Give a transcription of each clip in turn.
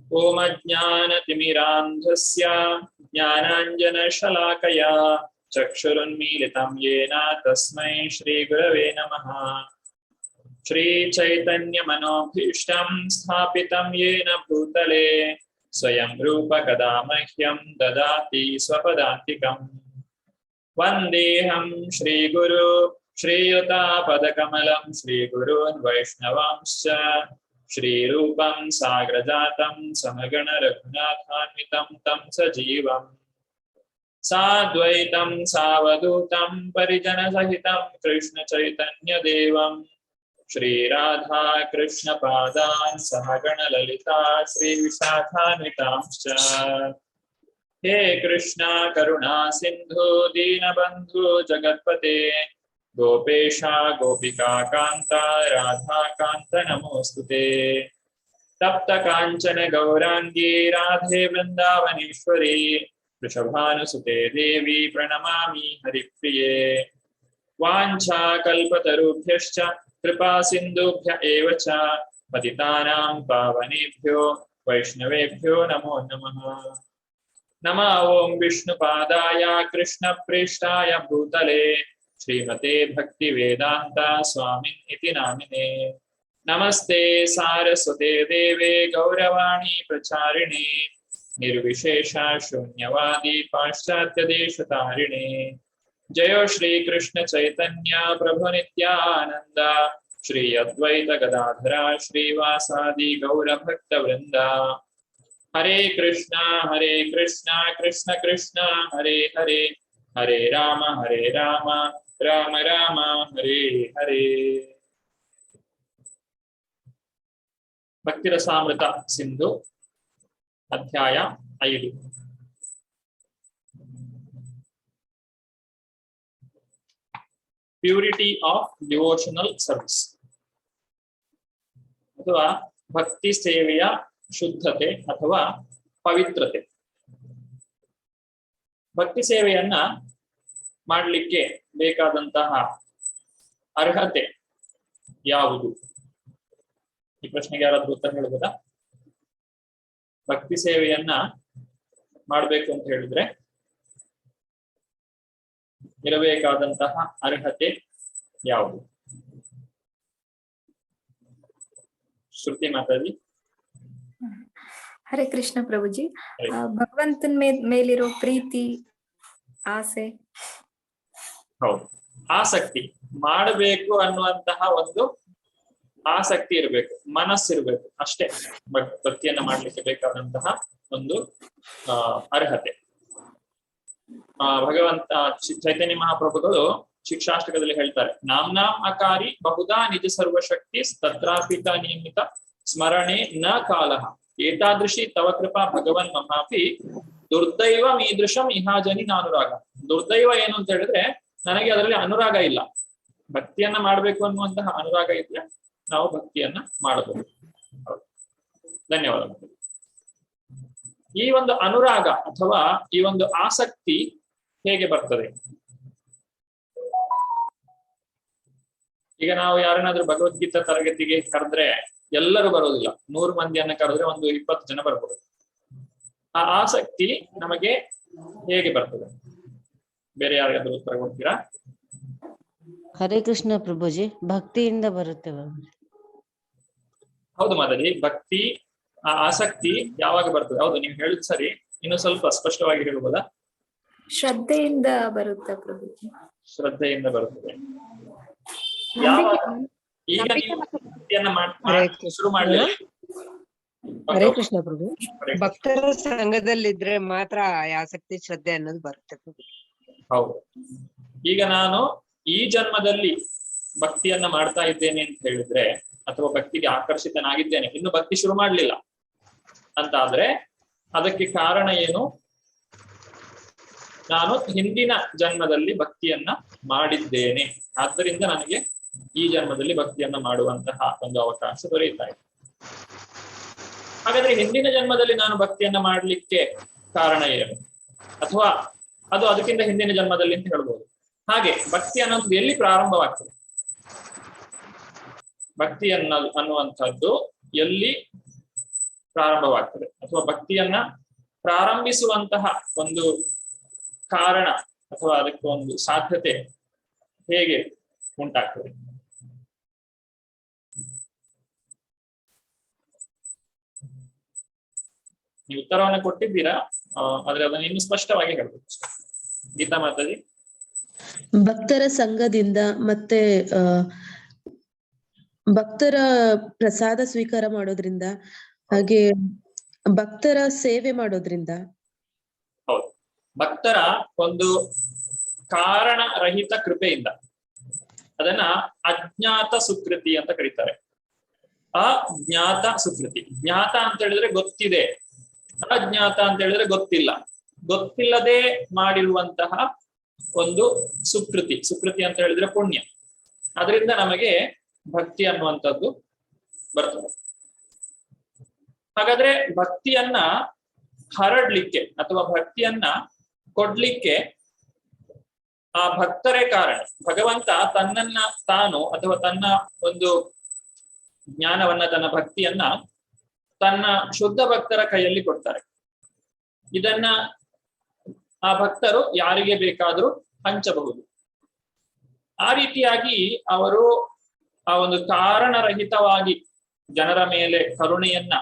ओम ज्ञानतिमिरान्धस्य ज्ञानाञ्जनशलाकया चक्षुरुन्मीलितं येन तस्मै श्रीगुरवे नमः। श्रीचैतन्यमनोभीष्टं स्थापितं येन भूतले स्वयं रूप कदा मह्यं ददाति स्वपदान्तिकम्। वन्देऽहं श्रीगुरु श्रीयुतापदकमलं श्रीगुरून् वैष्णवांश्च श्रीरूपं साग्रजातं समगण रघुनाथान्वितं तं सजीवम् साद्वैतं सावधूतं परिजनसहितं कृष्ण चैतन्यदेवं श्रीराधा कृष्ण पादान् सहगण ललिता श्रीविशाखान्वितांश्च। हे कृष्णा करुणा सिंधु दीनबंधु जगत्पते गोपेशा गोपिका कांता राधा कांत नमोस्तुते। तप्त कांचन गौरांगी राधे वृंदावनेश्वरी वृषभानुसुते देवी प्रणमामि हरिप्रिये। वाञ्छा कल्पतरुभ्यश्च कृपा सिन्धुभ्य एव च पतितानां पावनेभ्यो वैष्णवेभ्यो नमो नमः। नमः ओं विष्णुपादाय कृष्णप्रेष्ठाय भूतले श्रीमते भक्तिवेदान्ता स्वामिन् इति नामिने। नमस्ते सारस्वते देवे गौरवाणी प्रचारिणे निर्विशेषा शून्यवादी पाश्चात्यदेशतारिणे। जयो श्री कृष्ण चैतन्य प्रभु नित्यानंद श्री अद्वैत गदाधरा श्रीवासादि गौर भक्त वृंदा। हरे कृष्णा कृष्ण कृष्ण हरे हरे हरे राम राम राम हरे हरे। भक्तिरसामृत सिंधु अध्याय 5 प्यूरिटी ऑफ डिवोशनल सर्विस अथवा भक्ति सेವೆಯ ಶುದ್ಧತೆ ಅಥವಾ ಪವಿತ್ರತೆ। ಭಕ್ತಿ ಸೇವೆಯನ್ನ ಮಾಡಲಿಕ್ಕೆ ಬೇಕಾದಂತಹ ಅರ್ಹತೆ ಯಾವುದು? ಈ ಪ್ರಶ್ನೆಗೆ ಯಾರಾದ್ರೂ ಉತ್ತರ ಹೇಳಬಹುದಾ? ಭಕ್ತಿ ಸೇವೆಯನ್ನ ಮಾಡಬೇಕು ಅಂತ ಹೇಳಿದ್ರೆ ಇರಬೇಕಾದಂತಹ ಅರ್ಹತೆ ಯಾವುದು? ಶ್ರುತಿ ಮಾತಾಡಿ। ಹರೇ ಕೃಷ್ಣ ಪ್ರಭುಜಿ, ಭಗವಂತನ ಮೇಲಿರೋ ಪ್ರೀತಿ, ಆಸೆ. ಹೌದು, ಆಸಕ್ತಿ ಮಾಡಬೇಕು ಅನ್ನುವಂತಹ ಒಂದು ಆಸಕ್ತಿ ಇರಬೇಕು, ಮನಸ್ಸಿರ್ಬೇಕು, ಅಷ್ಟೇ ಭಕ್ತಿಯನ್ನ ಮಾಡ್ಲಿಕ್ಕೆ ಬೇಕಾದಂತಹ ಒಂದು ಅರ್ಹತೆ. ಭಗವಂತ ಚೈತನ್ಯ ಮಹಾಪ್ರಭುಗಳು ಶಿಕ್ಷಾಷ್ಟಕದಲ್ಲಿ ಹೇಳ್ತಾರೆ, ನಾಮ್ನಾಂ ಅಕಾರಿ ಬಹುಧಾ ನಿಜ ಸರ್ವಶಕ್ತಿ ತತ್ರಾಪಿತ ನಿಯಮಿತ ಸ್ಮರಣೆ ನ ಕಾಲಃ ಏತಾದೃಶಿ ತವ ಕೃಪಾ ಭಗವನ್ ಮಹಾಪಿ ದುರ್ದೈವ ಮೀದೃಶಂ ಇಹಾಜನಿ ನಾನುರಾಗ. ದುರ್ದೈವ ಏನು ಅಂತ ಹೇಳಿದ್ರೆ, ನನಗೆ ಅದರಲ್ಲಿ ಅನುರಾಗ ಇಲ್ಲ. ಭಕ್ತಿಯನ್ನ ಮಾಡ್ಬೇಕು ಅನ್ನುವಂತಹ ಅನುರಾಗ ಇದ್ರೆ ನಾವು ಭಕ್ತಿಯನ್ನ ಮಾಡಬಹುದು. ಧನ್ಯವಾದಗಳು. ಈ ಒಂದು ಅನುರಾಗ ಅಥವಾ ಈ ಒಂದು ಆಸಕ್ತಿ ಹೇಗೆ ಬರ್ತದೆ? ಈಗ ನಾವು ಯಾರನ್ನಾದ್ರೂ ಭಗವದ್ಗೀತಾ ತರಗತಿಗೆ ಕರೆದ್ರೆ ಎಲ್ಲರೂ ಬರೋದಿಲ್ಲ. 100 ಮಂದಿಯನ್ನ ಕರೆದ್ರೆ ಒಂದು 20 ಜನ ಬರ್ಬೋದು. ಆ ಆಸಕ್ತಿ ನಮಗೆ ಹೇಗೆ ಬರ್ತದೆ? ಬೇರೆ ಯಾರಿಗಾದ್ರೂ ಉತ್ತರ ಕೊಡ್ತೀರಾ? ಹರೇ ಕೃಷ್ಣ ಪ್ರಭುಜಿ, ಭಕ್ತಿಯಿಂದ ಬರುತ್ತೆ. ಹೌದು ಮಾತಾಡಿ, ಭಕ್ತಿ ಆ ಆಸಕ್ತಿ ಯಾವಾಗ ಬರ್ತದೆ? ಹೌದು, ನೀವು ಹೇಳಿದ್ ಸರಿ. ಇನ್ನು ಸ್ವಲ್ಪ ಸ್ಪಷ್ಟವಾಗಿ ಹೇಳ್ಬೋದಾ? ಶ್ರದ್ಧೆಯಿಂದ ಬರುತ್ತೆ ಪ್ರಭುಜಿ. ಶ್ರದ್ಧೆಯಿಂದ ಬರುತ್ತದೆ. ಈಗ ನೀವು ಭಕ್ತಿಯನ್ನ ಶುರು ಮಾಡಲಿಲ್ಲ. ಹರೇ ಕೃಷ್ಣ ಪ್ರಭು, ಭಕ್ತರ ಸಂಘದಲ್ಲಿದ್ರೆ ಮಾತ್ರ ಆಸಕ್ತಿ ಶ್ರದ್ಧೆ ಅನ್ನೋದು ಬರುತ್ತೆ. ಹೌದು, ಈಗ ನಾನು ಈ ಜನ್ಮದಲ್ಲಿ ಭಕ್ತಿಯನ್ನ ಮಾಡ್ತಾ ಇದ್ದೇನೆ ಅಂತ ಹೇಳಿದ್ರೆ, ಅಥವಾ ಭಕ್ತಿಗೆ ಆಕರ್ಷಿತನಾಗಿದ್ದೇನೆ, ಇನ್ನು ಭಕ್ತಿ ಶುರು ಮಾಡ್ಲಿಲ್ಲ ಅಂತ ಆದ್ರೆ ಅದಕ್ಕೆ ಕಾರಣ ಏನು? ನಾನು ಹಿಂದಿನ ಜನ್ಮದಲ್ಲಿ ಭಕ್ತಿಯನ್ನ ಮಾಡಿದ್ದೇನೆ, ಆದ್ದರಿಂದ ನನಗೆ ಈ ಜನ್ಮದಲ್ಲಿ ಭಕ್ತಿಯನ್ನ ಮಾಡುವಂತಹ ಒಂದು ಅವಕಾಶ ದೊರೆಯುತ್ತಾ ಇದೆ. ಹಾಗಾದ್ರೆ ಹಿಂದಿನ ಜನ್ಮದಲ್ಲಿ ನಾನು ಭಕ್ತಿಯನ್ನ ಮಾಡ್ಲಿಕ್ಕೆ ಕಾರಣ ಏನು? ಅಥವಾ ಅದು ಅದಕ್ಕಿಂತ ಹಿಂದಿನ ಜನ್ಮದಲ್ಲಿ ಅಂತ ಹೇಳ್ಬೋದು. ಹಾಗೆ ಭಕ್ತಿ ಅನ್ನೋದು ಎಲ್ಲಿ ಪ್ರಾರಂಭವಾಗ್ತದೆ? ಭಕ್ತಿ ಅನ್ನುವಂಥದ್ದು ಎಲ್ಲಿ ಪ್ರಾರಂಭವಾಗ್ತದೆ, ಅಥವಾ ಭಕ್ತಿಯನ್ನ ಪ್ರಾರಂಭಿಸುವಂತಹ ಒಂದು ಕಾರಣ ಅಥವಾ ಅದಕ್ಕೆ ಒಂದು ಸಾಧ್ಯತೆ ಹೇಗೆ ಉಂಟಾಗ್ತದೆ? ನೀವು ಉತ್ತರವನ್ನು ಕೊಟ್ಟಿದ್ದೀರಾ, ಆದ್ರೆ ಅದನ್ನು ಇನ್ನು ಸ್ಪಷ್ಟವಾಗಿ ಹೇಳ್ಬೇಕು. ಗೀತಾ ಮಾತಾಜಿ. ಭಕ್ತರ ಸಂಘದಿಂದ ಮತ್ತೆ ಭಕ್ತರ ಪ್ರಸಾದ ಸ್ವೀಕಾರ ಮಾಡೋದ್ರಿಂದ, ಹಾಗೆ ಭಕ್ತರ ಸೇವೆ ಮಾಡೋದ್ರಿಂದ. ಹೌದು, ಭಕ್ತರ ಒಂದು ಕಾರಣ ರಹಿತ ಕೃಪೆಯಿಂದ, ಅದನ್ನ ಅಜ್ಞಾತ ಸುಕೃತಿ ಅಂತ ಕರೀತಾರೆ. ಅಜ್ಞಾತ ಸುಕೃತಿ. ಜ್ಞಾತ ಅಂತ ಹೇಳಿದ್ರೆ ಗೊತ್ತಿದೆ, ಅಜ್ಞಾತ ಅಂತ ಹೇಳಿದ್ರೆ ಗೊತ್ತಿಲ್ಲ. ಗೊತ್ತಿಲ್ಲದೆ ಮಾಡಿರುವಂತಹ ಒಂದು ಸುಕೃತಿ. ಸುಕೃತಿ ಅಂತ ಹೇಳಿದ್ರೆ ಪುಣ್ಯ. ಅದರಿಂದ ನಮಗೆ ಭಕ್ತಿ ಅನ್ನುವಂಥದ್ದು ಬರ್ತದೆ. ಹಾಗಾದ್ರೆ ಭಕ್ತಿಯನ್ನ ಹರಡ್ಲಿಕ್ಕೆ ಅಥವಾ ಭಕ್ತಿಯನ್ನ ಕೊಡ್ಲಿಕ್ಕೆ ಆ ಭಕ್ತರೇ ಕಾರಣ. ಭಗವಂತ ತನ್ನನ್ನ ತಾನು ಅಥವಾ ತನ್ನ ಒಂದು ಜ್ಞಾನವನ್ನ, ತನ್ನ ಭಕ್ತಿಯನ್ನ ತನ್ನ ಶುದ್ಧ ಭಕ್ತರ ಕೈಯಲ್ಲಿ ಕೊಡ್ತಾರೆ. ಇದನ್ನ ಆ ಭಕ್ತರು ಯಾರಿಗೆ ಬೇಕಾದರೂ ಹಂಚಬಹುದು. ಆ ರೀತಿಯಾಗಿ ಅವರು ಆ ಒಂದು ಕಾರಣರಹಿತವಾಗಿ ಜನರ ಮೇಲೆ ಕರುಣೆಯನ್ನ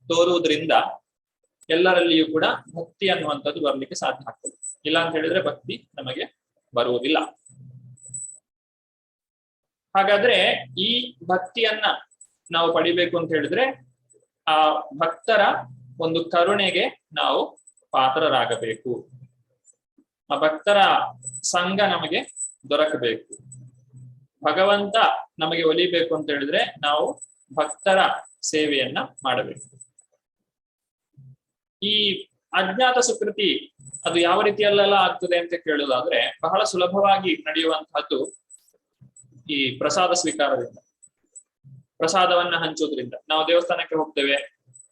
ತೋರುವುದರಿಂದ ಎಲ್ಲರಲ್ಲಿಯೂ ಕೂಡ ಭಕ್ತಿ ಅನ್ನುವಂಥದ್ದು ಬರ್ಲಿಕ್ಕೆ ಸಾಧ್ಯ ಆಗ್ತದೆ. ಇಲ್ಲ ಅಂತ ಹೇಳಿದ್ರೆ ಭಕ್ತಿ ನಮಗೆ ಬರುವುದಿಲ್ಲ. ಹಾಗಾದ್ರೆ ಈ ಭಕ್ತಿಯನ್ನ ನಾವು ಪಡಿಬೇಕು ಅಂತ ಹೇಳಿದ್ರೆ ಆ ಭಕ್ತರ ಒಂದು ಕರುಣೆಗೆ ನಾವು ಪಾತ್ರರಾಗಬೇಕು. ಆ ಭಕ್ತರ ಸಂಘ ನಮಗೆ ದೊರಕಬೇಕು. ಭಗವಂತ ನಮಗೆ ಒಲಿಬೇಕು ಅಂತ ಹೇಳಿದ್ರೆ ನಾವು ಭಕ್ತರ ಸೇವೆಯನ್ನ ಮಾಡಬೇಕು. ಈ ಅಜ್ಞಾತ ಸುಕೃತಿ ಅದು ಯಾವ ರೀತಿಯಲ್ಲೆಲ್ಲ ಆಗ್ತದೆ ಅಂತ ಕೇಳೋದಾದ್ರೆ, ಬಹಳ ಸುಲಭವಾಗಿ ನಡೆಯುವಂತಹದ್ದು ಈ ಪ್ರಸಾದ ಸ್ವೀಕಾರದಿಂದ, ಪ್ರಸಾದವನ್ನ ಹಂಚೋದ್ರಿಂದ. ನಾವು ದೇವಸ್ಥಾನಕ್ಕೆ ಹೋಗ್ತೇವೆ,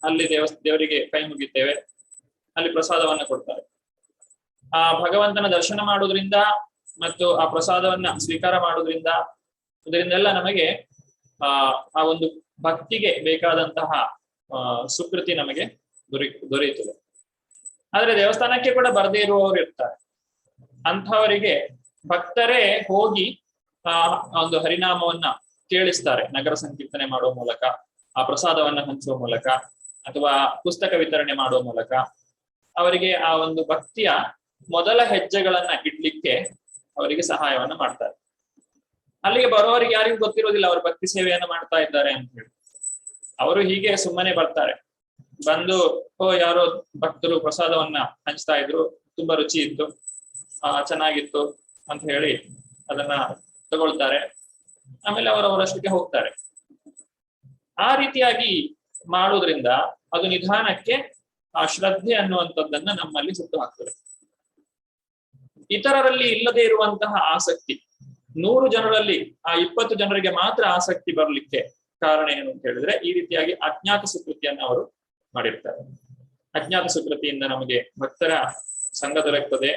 ಅಲ್ಲಿ ದೇವರಿಗೆ ಕೈ ಮುಗಿತೇವೆ, ಅಲ್ಲಿ ಪ್ರಸಾದವನ್ನ ಕೊಡ್ತಾರೆ. ಆ ಭಗವಂತನ ದರ್ಶನ ಮಾಡೋದ್ರಿಂದ ಮತ್ತು ಆ ಪ್ರಸಾದವನ್ನ ಸ್ವೀಕಾರ ಮಾಡೋದ್ರಿಂದ, ಇದರಿಂದೆಲ್ಲ ನಮಗೆ ಆ ಒಂದು ಭಕ್ತಿಗೆ ಬೇಕಾದಂತಹ ಸುಕೃತಿ ನಮಗೆ ದೊರೆಯುತ್ತದೆ. ಆದ್ರೆ ದೇವಸ್ಥಾನಕ್ಕೆ ಕೂಡ ಬರದೇ ಇರುವವರು ಇರ್ತಾರೆ. ಅಂಥವರಿಗೆ ಭಕ್ತರೇ ಹೋಗಿ ಒಂದು ಹರಿನಾಮವನ್ನ ಕೇಳಿಸ್ತಾರೆ, ನಗರ ಸಂಕೀರ್ತನೆ ಮಾಡುವ ಮೂಲಕ, ಆ ಪ್ರಸಾದವನ್ನ ಹಂಚುವ ಮೂಲಕ, ಅಥವಾ ಪುಸ್ತಕ ವಿತರಣೆ ಮಾಡುವ ಮೂಲಕ ಅವರಿಗೆ ಆ ಒಂದು ಭಕ್ತಿಯ ಮೊದಲ ಹೆಜ್ಜೆಗಳನ್ನ ಇಡ್ಲಿಕ್ಕೆ ಅವರಿಗೆ ಸಹಾಯವನ್ನ ಮಾಡ್ತಾರೆ. ಅಲ್ಲಿಗೆ ಬರೋವರಿಗೆ ಯಾರಿಗೂ ಗೊತ್ತಿರೋದಿಲ್ಲ ಅವರು ಭಕ್ತಿ ಸೇವೆಯನ್ನ ಮಾಡ್ತಾ ಇದ್ದಾರೆ ಅಂತ ಹೇಳಿ. ಅವರು ಹೀಗೆ ಸುಮ್ಮನೆ ಬರ್ತಾರೆ, ಬಂದು ಯಾರೋ ಭಕ್ತರು ಪ್ರಸಾದವನ್ನ ಹಂಚ್ತಾ ಇದ್ರು, ತುಂಬಾ ರುಚಿ ಇತ್ತು, ಚೆನ್ನಾಗಿತ್ತು ಅಂತ ಹೇಳಿ ಅದನ್ನ ತಗೊಳ್ತಾರೆ. ಆಮೇಲೆ ಅವರವರಷ್ಟಕ್ಕೆ ಹೋಗ್ತಾರೆ. ಆ ರೀತಿಯಾಗಿ ಮಾಡೋದ್ರಿಂದ ಅದು ನಿಧಾನಕ್ಕೆ ಆ ಶ್ರದ್ಧೆ ಅನ್ನುವಂಥದ್ದನ್ನ ನಮ್ಮಲ್ಲಿ ಸುಟ್ಟು ಹಾಕ್ತದೆ. ಇತರರಲ್ಲಿ ಇಲ್ಲದೆ ಇರುವಂತಹ ಆಸಕ್ತಿ, 100 ಜನರಲ್ಲಿ ಆ 20 ಜನರಿಗೆ ಮಾತ್ರ ಆಸಕ್ತಿ ಬರ್ಲಿಕ್ಕೆ ಕಾರಣ ಏನು ಅಂತ ಹೇಳಿದ್ರೆ, ಈ ರೀತಿಯಾಗಿ ಅಜ್ಞಾತ ಸುಕೃತಿಯನ್ನ ಅವರು ಮಾಡಿರ್ತಾರೆ. ಅಜ್ಞಾತ ಸುಕೃತಿಯಿಂದ ನಮಗೆ ಭಕ್ತರ ಸಂಘ ದೊರಕ್ತದೆ.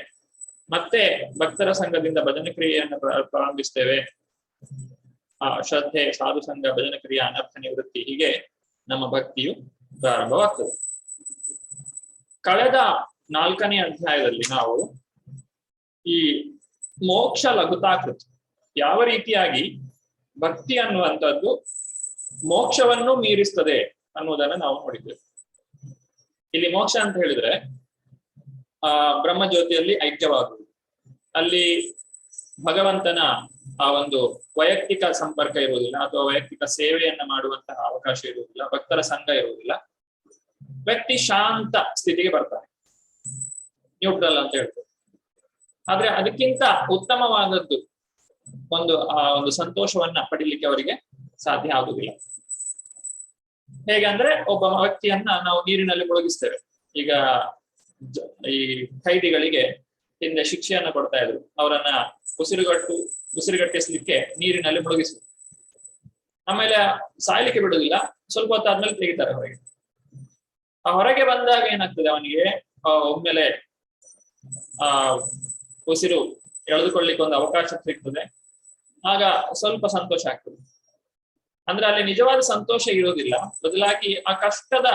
ಮತ್ತೆ ಭಕ್ತರ ಸಂಘದಿಂದ ಭಜನೆ ಕ್ರಿಯೆಯನ್ನು ಪ್ರಾರಂಭಿಸ್ತೇವೆ. ಆ ಶ್ರದ್ಧೆ, ಸಾಧು ಸಂಘ, ಭಜನೆ ಕ್ರಿಯೆ, ಅನರ್ಥ ನಿವೃತ್ತಿ, ಹೀಗೆ ನಮ್ಮ ಭಕ್ತಿಯು ಪ್ರಾರಂಭವಾಗ್ತದೆ. ಕಳೆದ 4ನೇ ಅಧ್ಯಾಯದಲ್ಲಿ ನಾವು ಈ ಮೋಕ್ಷ ಲಘುತಾಕೃತಿ, ಯಾವ ರೀತಿಯಾಗಿ ಭಕ್ತಿ ಅನ್ನುವಂಥದ್ದು ಮೋಕ್ಷವನ್ನು ಮೀರಿಸ್ತದೆ ಅನ್ನುವುದನ್ನು ನಾವು ನೋಡಿದ್ದೇವೆ. ಇಲ್ಲಿ ಮೋಕ್ಷ ಅಂತ ಹೇಳಿದ್ರೆ ಬ್ರಹ್ಮಜ್ಯೋತಿಯಲ್ಲಿ ಐಕ್ಯವಾಗುವುದು, ಅಲ್ಲಿ ಭಗವಂತನ ಆ ಒಂದು ವೈಯಕ್ತಿಕ ಸಂಪರ್ಕ ಇರುವುದಿಲ್ಲ, ಅಥವಾ ವೈಯಕ್ತಿಕ ಸೇವೆಯನ್ನ ಮಾಡುವಂತಹ ಅವಕಾಶ ಇರುವುದಿಲ್ಲ, ಭಕ್ತರ ಸಂಘ ಇರುವುದಿಲ್ಲ. ವ್ಯಕ್ತಿ ಶಾಂತ ಸ್ಥಿತಿಗೆ ಬರ್ತಾನೆ, ನ್ಯೂಟ್ರಲ್ ಅಂತ ಹೇಳ್ತೇವೆ. ಆದ್ರೆ ಅದಕ್ಕಿಂತ ಉತ್ತಮವಾದದ್ದು ಆ ಒಂದು ಸಂತೋಷವನ್ನ ಪಡಿಲಿಕ್ಕೆ ಅವರಿಗೆ ಸಾಧ್ಯ ಆಗುದಿಲ್ಲ. ಹೇಗಂದ್ರೆ ಒಬ್ಬ ವ್ಯಕ್ತಿಯನ್ನ ನಾವು ನೀರಿನಲ್ಲಿ ಮುಳುಗಿಸ್ತೇವೆ. ಈಗ ಈ ಖೈದಿಗಳಿಗೆ ಹಿಂದೆ ಶಿಕ್ಷೆಯನ್ನ ಕೊಡ್ತಾ ಇದ್ರು, ಅವರನ್ನ ಉಸಿರುಗಟ್ಟಿಸ್ಲಿಕ್ಕೆ ನೀರಿನಲ್ಲಿ ಮುಳುಗಿಸುದು. ಆಮೇಲೆ ಸಾಯ್ಲಿಕ್ಕೆ ಬಿಡುದಿಲ್ಲ, ಸ್ವಲ್ಪ ಹೊತ್ತಾದ್ಮೇಲೆ ತೆಗಿತಾರೆ ಹೊರಗೆ. ಆ ಹೊರಗೆ ಬಂದಾಗ ಏನಾಗ್ತದೆ, ಅವನಿಗೆ ಒಮ್ಮೆಲೆ ಉಸಿರು ಎಳೆದುಕೊಳ್ಳಿಕ್ಕೆ ಒಂದು ಅವಕಾಶ ಸಿಗ್ತದೆ. ಆಗ ಸ್ವಲ್ಪ ಸಂತೋಷ ಆಗ್ತದೆ. ಅಂದ್ರೆ ಅಲ್ಲಿ ನಿಜವಾದ ಸಂತೋಷ ಇರೋದಿಲ್ಲ, ಬದಲಾಗಿ ಆ ಕಷ್ಟದ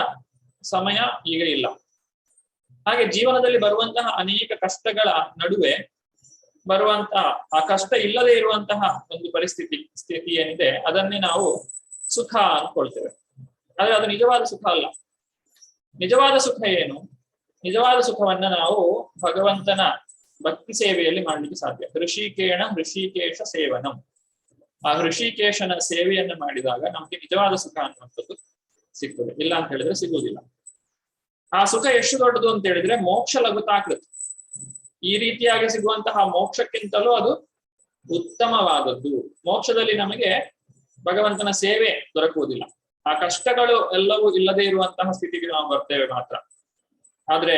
ಸಮಯ ಈಗ ಇಲ್ಲ. ಹಾಗೆ ಜೀವನದಲ್ಲಿ ಬರುವಂತಹ ಅನೇಕ ಕಷ್ಟಗಳ ನಡುವೆ ಬರುವಂತಹ ಆ ಕಷ್ಟ ಇಲ್ಲದೆ ಇರುವಂತಹ ಒಂದು ಸ್ಥಿತಿ ಏನಿದೆ ಅದನ್ನೇ ನಾವು ಸುಖ ಅನ್ಕೊಳ್ತೇವೆ. ಆದ್ರೆ ಅದು ನಿಜವಾದ ಸುಖ ಅಲ್ಲ. ನಿಜವಾದ ಸುಖ ಏನು? ನಿಜವಾದ ಸುಖವನ್ನ ನಾವು ಭಗವಂತನ ಭಕ್ತಿ ಸೇವೆಯಲ್ಲಿ ಮಾಡ್ಲಿಕ್ಕೆ ಸಾಧ್ಯ. ಹೃಷಿಕೇಶ ಸೇವನಂ. ಆ ಹೃಷಿಕೇಶನ ಸೇವೆಯನ್ನ ಮಾಡಿದಾಗ ನಮ್ಗೆ ನಿಜವಾದ ಸುಖ ಅನ್ನುವಂಥದ್ದು ಸಿಗ್ತದೆ. ಇಲ್ಲ ಅಂತ ಹೇಳಿದ್ರೆ ಸಿಗುವುದಿಲ್ಲ. ಆ ಸುಖ ಎಷ್ಟು ದೊಡ್ಡದು ಅಂತ ಹೇಳಿದ್ರೆ ಮೋಕ್ಷ ಲಘುತಾಕೃತಿ. ಈ ರೀತಿಯಾಗಿ ಸಿಗುವಂತಹ ಮೋಕ್ಷಕ್ಕಿಂತಲೂ ಅದು ಉತ್ತಮವಾದದ್ದು. ಮೋಕ್ಷದಲ್ಲಿ ನಮಗೆ ಭಗವಂತನ ಸೇವೆ ದೊರಕುವುದಿಲ್ಲ. ಆ ಕಷ್ಟಗಳು ಎಲ್ಲವೂ ಇಲ್ಲದೆ ಇರುವಂತಹ ಸ್ಥಿತಿಗೆ ನಾವು ಬರ್ತೇವೆ ಮಾತ್ರ. ಆದ್ರೆ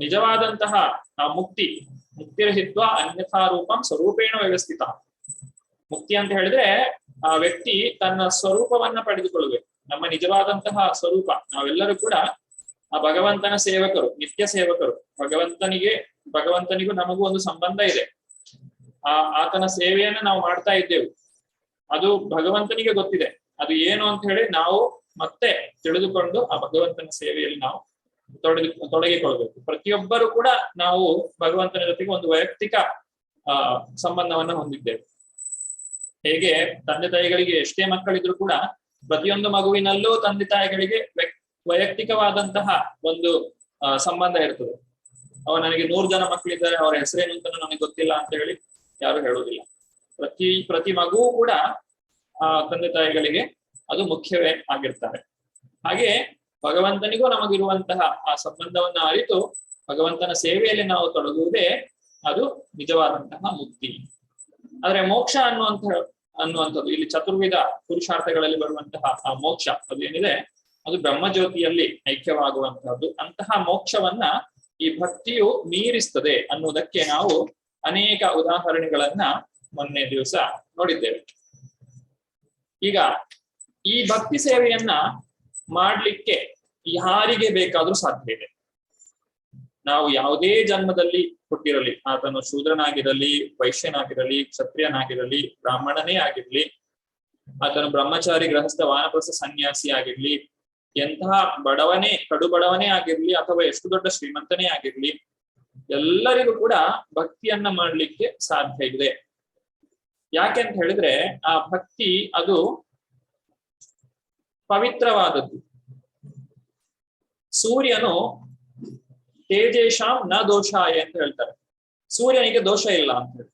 ನಿಜವಾದಂತಹ ಆ ಮುಕ್ತಿರಹಿತ್ವ ಅನ್ಯಥಾ ರೂಪಂ ಸ್ವರೂಪೇಣ ವ್ಯವಸ್ಥಿತ. ಮುಕ್ತಿ ಅಂತ ಹೇಳಿದ್ರೆ ಆ ವ್ಯಕ್ತಿ ತನ್ನ ಸ್ವರೂಪವನ್ನ ಪಡೆದುಕೊಳ್ಳಬೇಕು. ನಮ್ಮ ನಿಜವಾದಂತಹ ಸ್ವರೂಪ. ನಾವೆಲ್ಲರೂ ಕೂಡ ಆ ಭಗವಂತನ ಸೇವಕರು, ನಿತ್ಯ ಸೇವಕರು. ಭಗವಂತನಿಗೂ ನಮಗೂ ಒಂದು ಸಂಬಂಧ ಇದೆ. ಆತನ ಸೇವೆಯನ್ನ ನಾವು ಮಾಡ್ತಾ ಇದ್ದೇವೆ. ಅದು ಭಗವಂತನಿಗೆ ಗೊತ್ತಿದೆ. ಅದು ಏನು ಅಂತ ಹೇಳಿ ನಾವು ಮತ್ತೆ ತಿಳಿದುಕೊಂಡು ಆ ಭಗವಂತನ ಸೇವೆಯಲ್ಲಿ ನಾವು ತೊಡಗಿಕೊಳ್ಬೇಕು. ಪ್ರತಿಯೊಬ್ಬರು ಕೂಡ ನಾವು ಭಗವಂತನ ಜೊತೆಗೆ ಒಂದು ವೈಯಕ್ತಿಕ ಸಂಬಂಧವನ್ನ ಹೊಂದಿದ್ದೇವೆ. ಹೇಗೆ ತಂದೆ ತಾಯಿಗಳಿಗೆ ಎಷ್ಟೇ ಮಕ್ಕಳಿದ್ರು ಕೂಡ ಪ್ರತಿಯೊಂದು ಮಗುವಿನಲ್ಲೂ ತಂದೆ ತಾಯಿಗಳಿಗೆ ವೈಯಕ್ತಿಕವಾದಂತಹ ಒಂದು ಸಂಬಂಧ ಇರ್ತದೆ. ನನಗೆ 100 ಜನ ಮಕ್ಕಳಿದ್ದಾರೆ, ಅವರ ಹೆಸರೇನು ಅಂತ ನನಗೆ ಗೊತ್ತಿಲ್ಲ ಅಂತ ಹೇಳಿ ಯಾರು ಹೇಳುವುದಿಲ್ಲ. ಪ್ರತಿ ಮಗುವು ಕೂಡ ತಂದೆ ತಾಯಿಗಳಿಗೆ ಅದು ಮುಖ್ಯವೇ ಆಗಿರ್ತಾರೆ. ಹಾಗೆ ಭಗವಂತನಿಗೂ ನಮಗಿರುವಂತಹ ಆ ಸಂಬಂಧವನ್ನ ಅರಿತು ಭಗವಂತನ ಸೇವೆಯಲ್ಲಿ ನಾವು ತೊಡಗುವುದೇ ಅದು ನಿಜವಾದಂತಹ ಮುಕ್ತಿ. ಆದ್ರೆ ಮೋಕ್ಷ ಅನ್ನುವಂಥದ್ದು ಇಲ್ಲಿ ಚತುರ್ವಿಧ ಪುರುಷಾರ್ಥಗಳಲ್ಲಿ ಬರುವಂತಹ ಆ ಮೋಕ್ಷ ಅದೇನಿದೆ ಅದು ಬ್ರಹ್ಮಜ್ಯೋತಿಯಲ್ಲಿ ಐಕ್ಯವಾಗುವಂತಹದ್ದು. ಅಂತಹ ಮೋಕ್ಷವನ್ನ ಈ ಭಕ್ತಿಯು ಮೀರಿಸ್ತದೆ ಅನ್ನುವುದಕ್ಕೆ ನಾವು ಅನೇಕ ಉದಾಹರಣೆಗಳನ್ನ ಮೊನ್ನೆ ದಿವಸ ನೋಡಿದ್ದೇವೆ. ಈಗ ಈ ಭಕ್ತಿ ಸೇವೆಯನ್ನ ಮಾಡ್ಲಿಕ್ಕೆ ಯಾರಿಗೆ ಬೇಕಾದ್ರೂ ಸಾಧ್ಯ ಇದೆ. ನಾವು ಯಾವುದೇ ಜನ್ಮದಲ್ಲಿ ಹುಟ್ಟಿರಲಿ, ಆತನು ಶೂದ್ರನಾಗಿರಲಿ, ವೈಶ್ಯನಾಗಿರಲಿ, ಕ್ಷತ್ರಿಯನಾಗಿರಲಿ, ಬ್ರಾಹ್ಮಣನೇ ಆಗಿರ್ಲಿ, ಆತನು ಬ್ರಹ್ಮಚಾರಿ, ಗೃಹಸ್ಥ, ವಾನಪ್ರಸ್ಥ, ಸನ್ಯಾಸಿ ಆಗಿರ್ಲಿ, ಎಂತಹ ಕಡು ಬಡವನೇ ಆಗಿರ್ಲಿ ಅಥವಾ ಎಷ್ಟು ದೊಡ್ಡ ಶ್ರೀಮಂತನೇ ಆಗಿರ್ಲಿ, ಎಲ್ಲರಿಗೂ ಕೂಡ ಭಕ್ತಿಯನ್ನ ಮಾಡ್ಲಿಕ್ಕೆ ಸಾಧ್ಯ ಇದೆ. ಯಾಕೆಂತ ಹೇಳಿದ್ರೆ ಆ ಭಕ್ತಿ ಅದು ಪವಿತ್ರವಾದದ್ದು. ಸೂರ್ಯನು ತೇಜೇಶಾಂ ನ ದೋಷಾಯ ಅಂತ ಹೇಳ್ತಾರೆ. ಸೂರ್ಯನಿಗೆ ದೋಷ ಇಲ್ಲ ಅಂತ ಹೇಳಿ.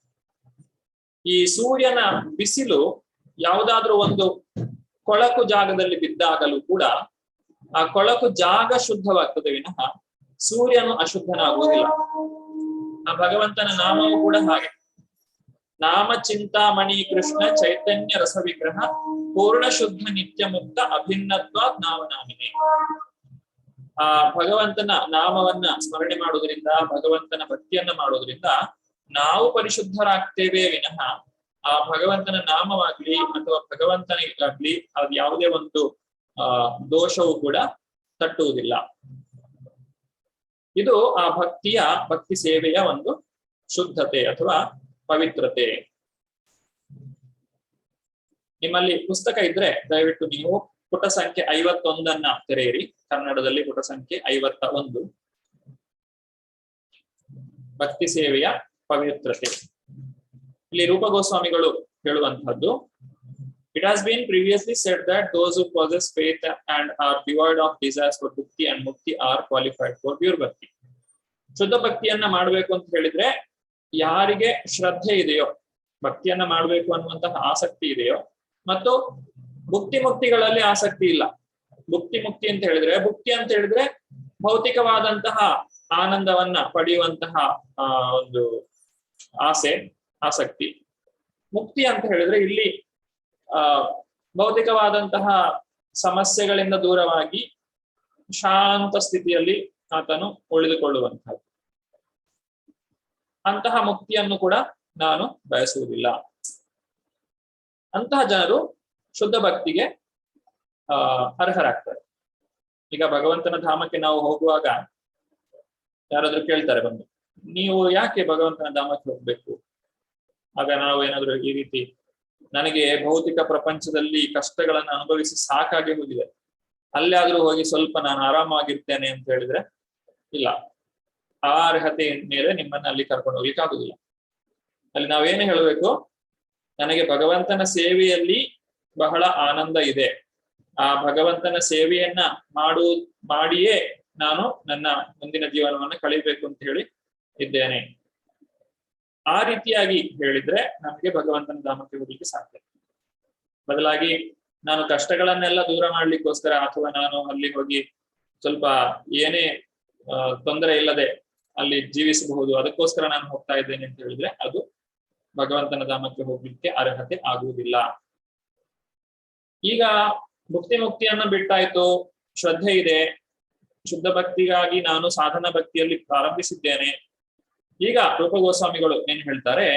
ಈ ಸೂರ್ಯನ ಬಿಸಿಲು ಯಾವುದಾದ್ರೂ ಒಂದು ಕೊಳಕು ಜಾಗದಲ್ಲಿ ಬಿದ್ದಾಗಲೂ ಕೂಡ ಆ ಕೊಳಕು ಜಾಗ ಶುದ್ಧವಾಗ್ತದೆ ವಿನಃ ಸೂರ್ಯನು ಅಶುದ್ಧನಾಗುವುದಿಲ್ಲ. ಆ ಭಗವಂತನ ನಾಮವು ಕೂಡ ಹಾಗೆ. ನಾಮ ಚಿಂತಾಮಣಿ ಕೃಷ್ಣ ಚೈತನ್ಯ ರಸ ವಿಗ್ರಹ ಪೂರ್ಣ ಶುದ್ಧ ನಿತ್ಯ ಮುಕ್ತ ಅಭಿನ್ನತ್ವ ನಾಮನಾಮಿನೇ. ಆ ಭಗವಂತನ ನಾಮವನ್ನ ಸ್ಮರಣೆ ಮಾಡುವುದರಿಂದ, ಭಗವಂತನ ಭಕ್ತಿಯನ್ನ ಮಾಡುವುದರಿಂದ ನಾವು ಪರಿಶುದ್ಧರಾಗ್ತೇವೆ ವಿನಃ ಆ ಭಗವಂತನ ನಾಮವಾಗ್ಲಿ ಅಥವಾ ಭಗವಂತನಿಗಾಗ್ಲಿ ಅದು ಯಾವುದೇ ಒಂದು ದೋಷವು ಕೂಡ ತಟ್ಟುವುದಿಲ್ಲ. ಇದು ಆ ಭಕ್ತಿ ಸೇವೆಯ ಒಂದು ಶುದ್ಧತೆ ಅಥವಾ ಪವಿತ್ರತೆ. ನಿಮ್ಮಲ್ಲಿ ಪುಸ್ತಕ ಇದ್ರೆ ದಯವಿಟ್ಟು ನೀವು ಪುಟ ಸಂಖ್ಯೆ 51 ತೆರೆಯಿರಿ. ಕನ್ನಡದಲ್ಲಿ ಪುಟ ಸಂಖ್ಯೆ 51. ಭಕ್ತಿ ಸೇವೆಯ ಪವಿತ್ರತೆ. ಇಲ್ಲಿ ರೂಪ ಗೋಸ್ವಾಮಿಗಳು ಹೇಳುವಂತಹದ್ದು, It has been previously said that those who possess faith and are devoid of desires for bhakti and mukti are qualified for pure bhakti. ಶುದ್ಧ ಭಕ್ತಿಯನ್ನ ಮಾಡಬೇಕು ಅಂತ ಹೇಳಿದ್ರೆ ಯಾರಿಗೆ ಶ್ರದ್ಧೆ ಇದೆಯೋ, ಭಕ್ತಿಯನ್ನ ಮಾಡಬೇಕು ಅನ್ನುವಂತಹ ಆಸಕ್ತಿ ಇದೆಯೋ, ಮತ್ತು ಮುಕ್ತಿಗಳಲ್ಲಿ ಆಸಕ್ತಿ ಇಲ್ಲ. ಮುಕ್ತಿ ಅಂತ ಹೇಳಿದ್ರೆ ಭೌತಿಕವಾದಂತಹ ಆನಂದವನ್ನ ಪಡೆಯುವಂತಹ ಒಂದು ಆಸಕ್ತಿ. ಮುಕ್ತಿ ಅಂತ ಹೇಳಿದ್ರೆ ಇಲ್ಲಿ ಭೌತಿಕವಾದಂತಹ ಸಮಸ್ಯೆಗಳಿಂದ ದೂರವಾಗಿ ಶಾಂತ ಸ್ಥಿತಿಯಲ್ಲಿ ಆತನು ಉಳಿದುಕೊಳ್ಳುವಂತಹದ್ದು. ಅಂತಹ ಮುಕ್ತಿಯನ್ನು ಕೂಡ ನಾನು ಬಯಸುವುದಿಲ್ಲ. ಅಂತಹ ಜನರು ಶುದ್ಧ ಭಕ್ತಿಗೆ ಅರ್ಹರಾಗ್ತಾರೆ. ಈಗ ಭಗವಂತನ ಧಾಮಕ್ಕೆ ನಾವು ಹೋಗುವಾಗ ಯಾರಾದ್ರೂ ಕೇಳ್ತಾರೆ ಬಂದು, ನೀವು ಯಾಕೆ ಭಗವಂತನ ಧಾಮಕ್ಕೆ ಹೋಗ್ಬೇಕು? ಆಗ ನಾವು ಏನಾದ್ರು ಈ ರೀತಿ ನನಗೆ ಭೌತಿಕ ಪ್ರಪಂಚದಲ್ಲಿ ಕಷ್ಟಗಳನ್ನು ಅನುಭವಿಸಿ ಸಾಕಾಗಿ ಹೋಗಿದೆ, ಅಲ್ಲಾದ್ರೂ ಹೋಗಿ ಸ್ವಲ್ಪ ನಾನು ಆರಾಮಾಗಿರ್ತೇನೆ ಅಂತ ಹೇಳಿದ್ರೆ ಇಲ್ಲ, ಆ ಅರ್ಹತೆ ಮೇಲೆ ನಿಮ್ಮನ್ನ ಅಲ್ಲಿ ಕರ್ಕೊಂಡು ಹೋಗ್ಲಿಕ್ಕೆ ಆಗುದಿಲ್ಲ. ಅಲ್ಲಿ ನಾವೇನು ಹೇಳಬೇಕು, ನನಗೆ ಭಗವಂತನ ಸೇವೆಯಲ್ಲಿ ಬಹಳ ಆನಂದ ಇದೆ, ಆ ಭಗವಂತನ ಸೇವೆಯನ್ನ ಮಾಡಿಯೇ ನಾನು ನನ್ನ ಮುಂದಿನ ಜೀವನವನ್ನು ಕಳೀಬೇಕು ಅಂತ ಹೇಳಿ ಇದ್ದೇನೆ. ಆ ರೀತಿಯಾಗಿ ಹೇಳಿದ್ರೆ ನಮಗೆ ಭಗವಂತನ ಧಾಮಕ್ಕೆ ಹೋಗ್ಲಿಕ್ಕೆ ಸಾಧ್ಯ. ಬದಲಾಗಿ ನಾನು ಕಷ್ಟಗಳನ್ನೆಲ್ಲ ದೂರ ಮಾಡ್ಲಿಕ್ಕೋಸ್ಕರ ಅಥವಾ ನಾನು ಅಲ್ಲಿ ಹೋಗಿ ಸ್ವಲ್ಪ ಏನೇ ತೊಂದರೆ ಇಲ್ಲದೆ ಅಲ್ಲಿ ಜೀವಿಸಬಹುದು, ಅದಕ್ಕೋಸ್ಕರ ನಾನು ಹೋಗ್ತಾ ಇದ್ದೇನೆ ಅಂತ ಹೇಳಿದ್ರೆ ಅದು ಭಗವಂತನ ಧಾಮಕ್ಕೆ ಹೋಗ್ಲಿಕ್ಕೆ ಅರ್ಹತೆ ಆಗುವುದಿಲ್ಲ. ಈಗ ಮುಕ್ತಿಯನ್ನ ಬಿಟ್ಟಾಯ್ತು, ಶ್ರದ್ಧೆ ಇದೆ, ಶುದ್ಧ ಭಕ್ತಿಗಾಗಿ ನಾನು ಸಾಧನ ಭಕ್ತಿಯಲ್ಲಿ ಪ್ರಾರಂಭಿಸಿದ್ದೇನೆ. ಈಗ ರೂಪ ಗೋಸ್ವಾಮಿಗಳು ಏನ್ ಹೇಳ್ತಾರೆ,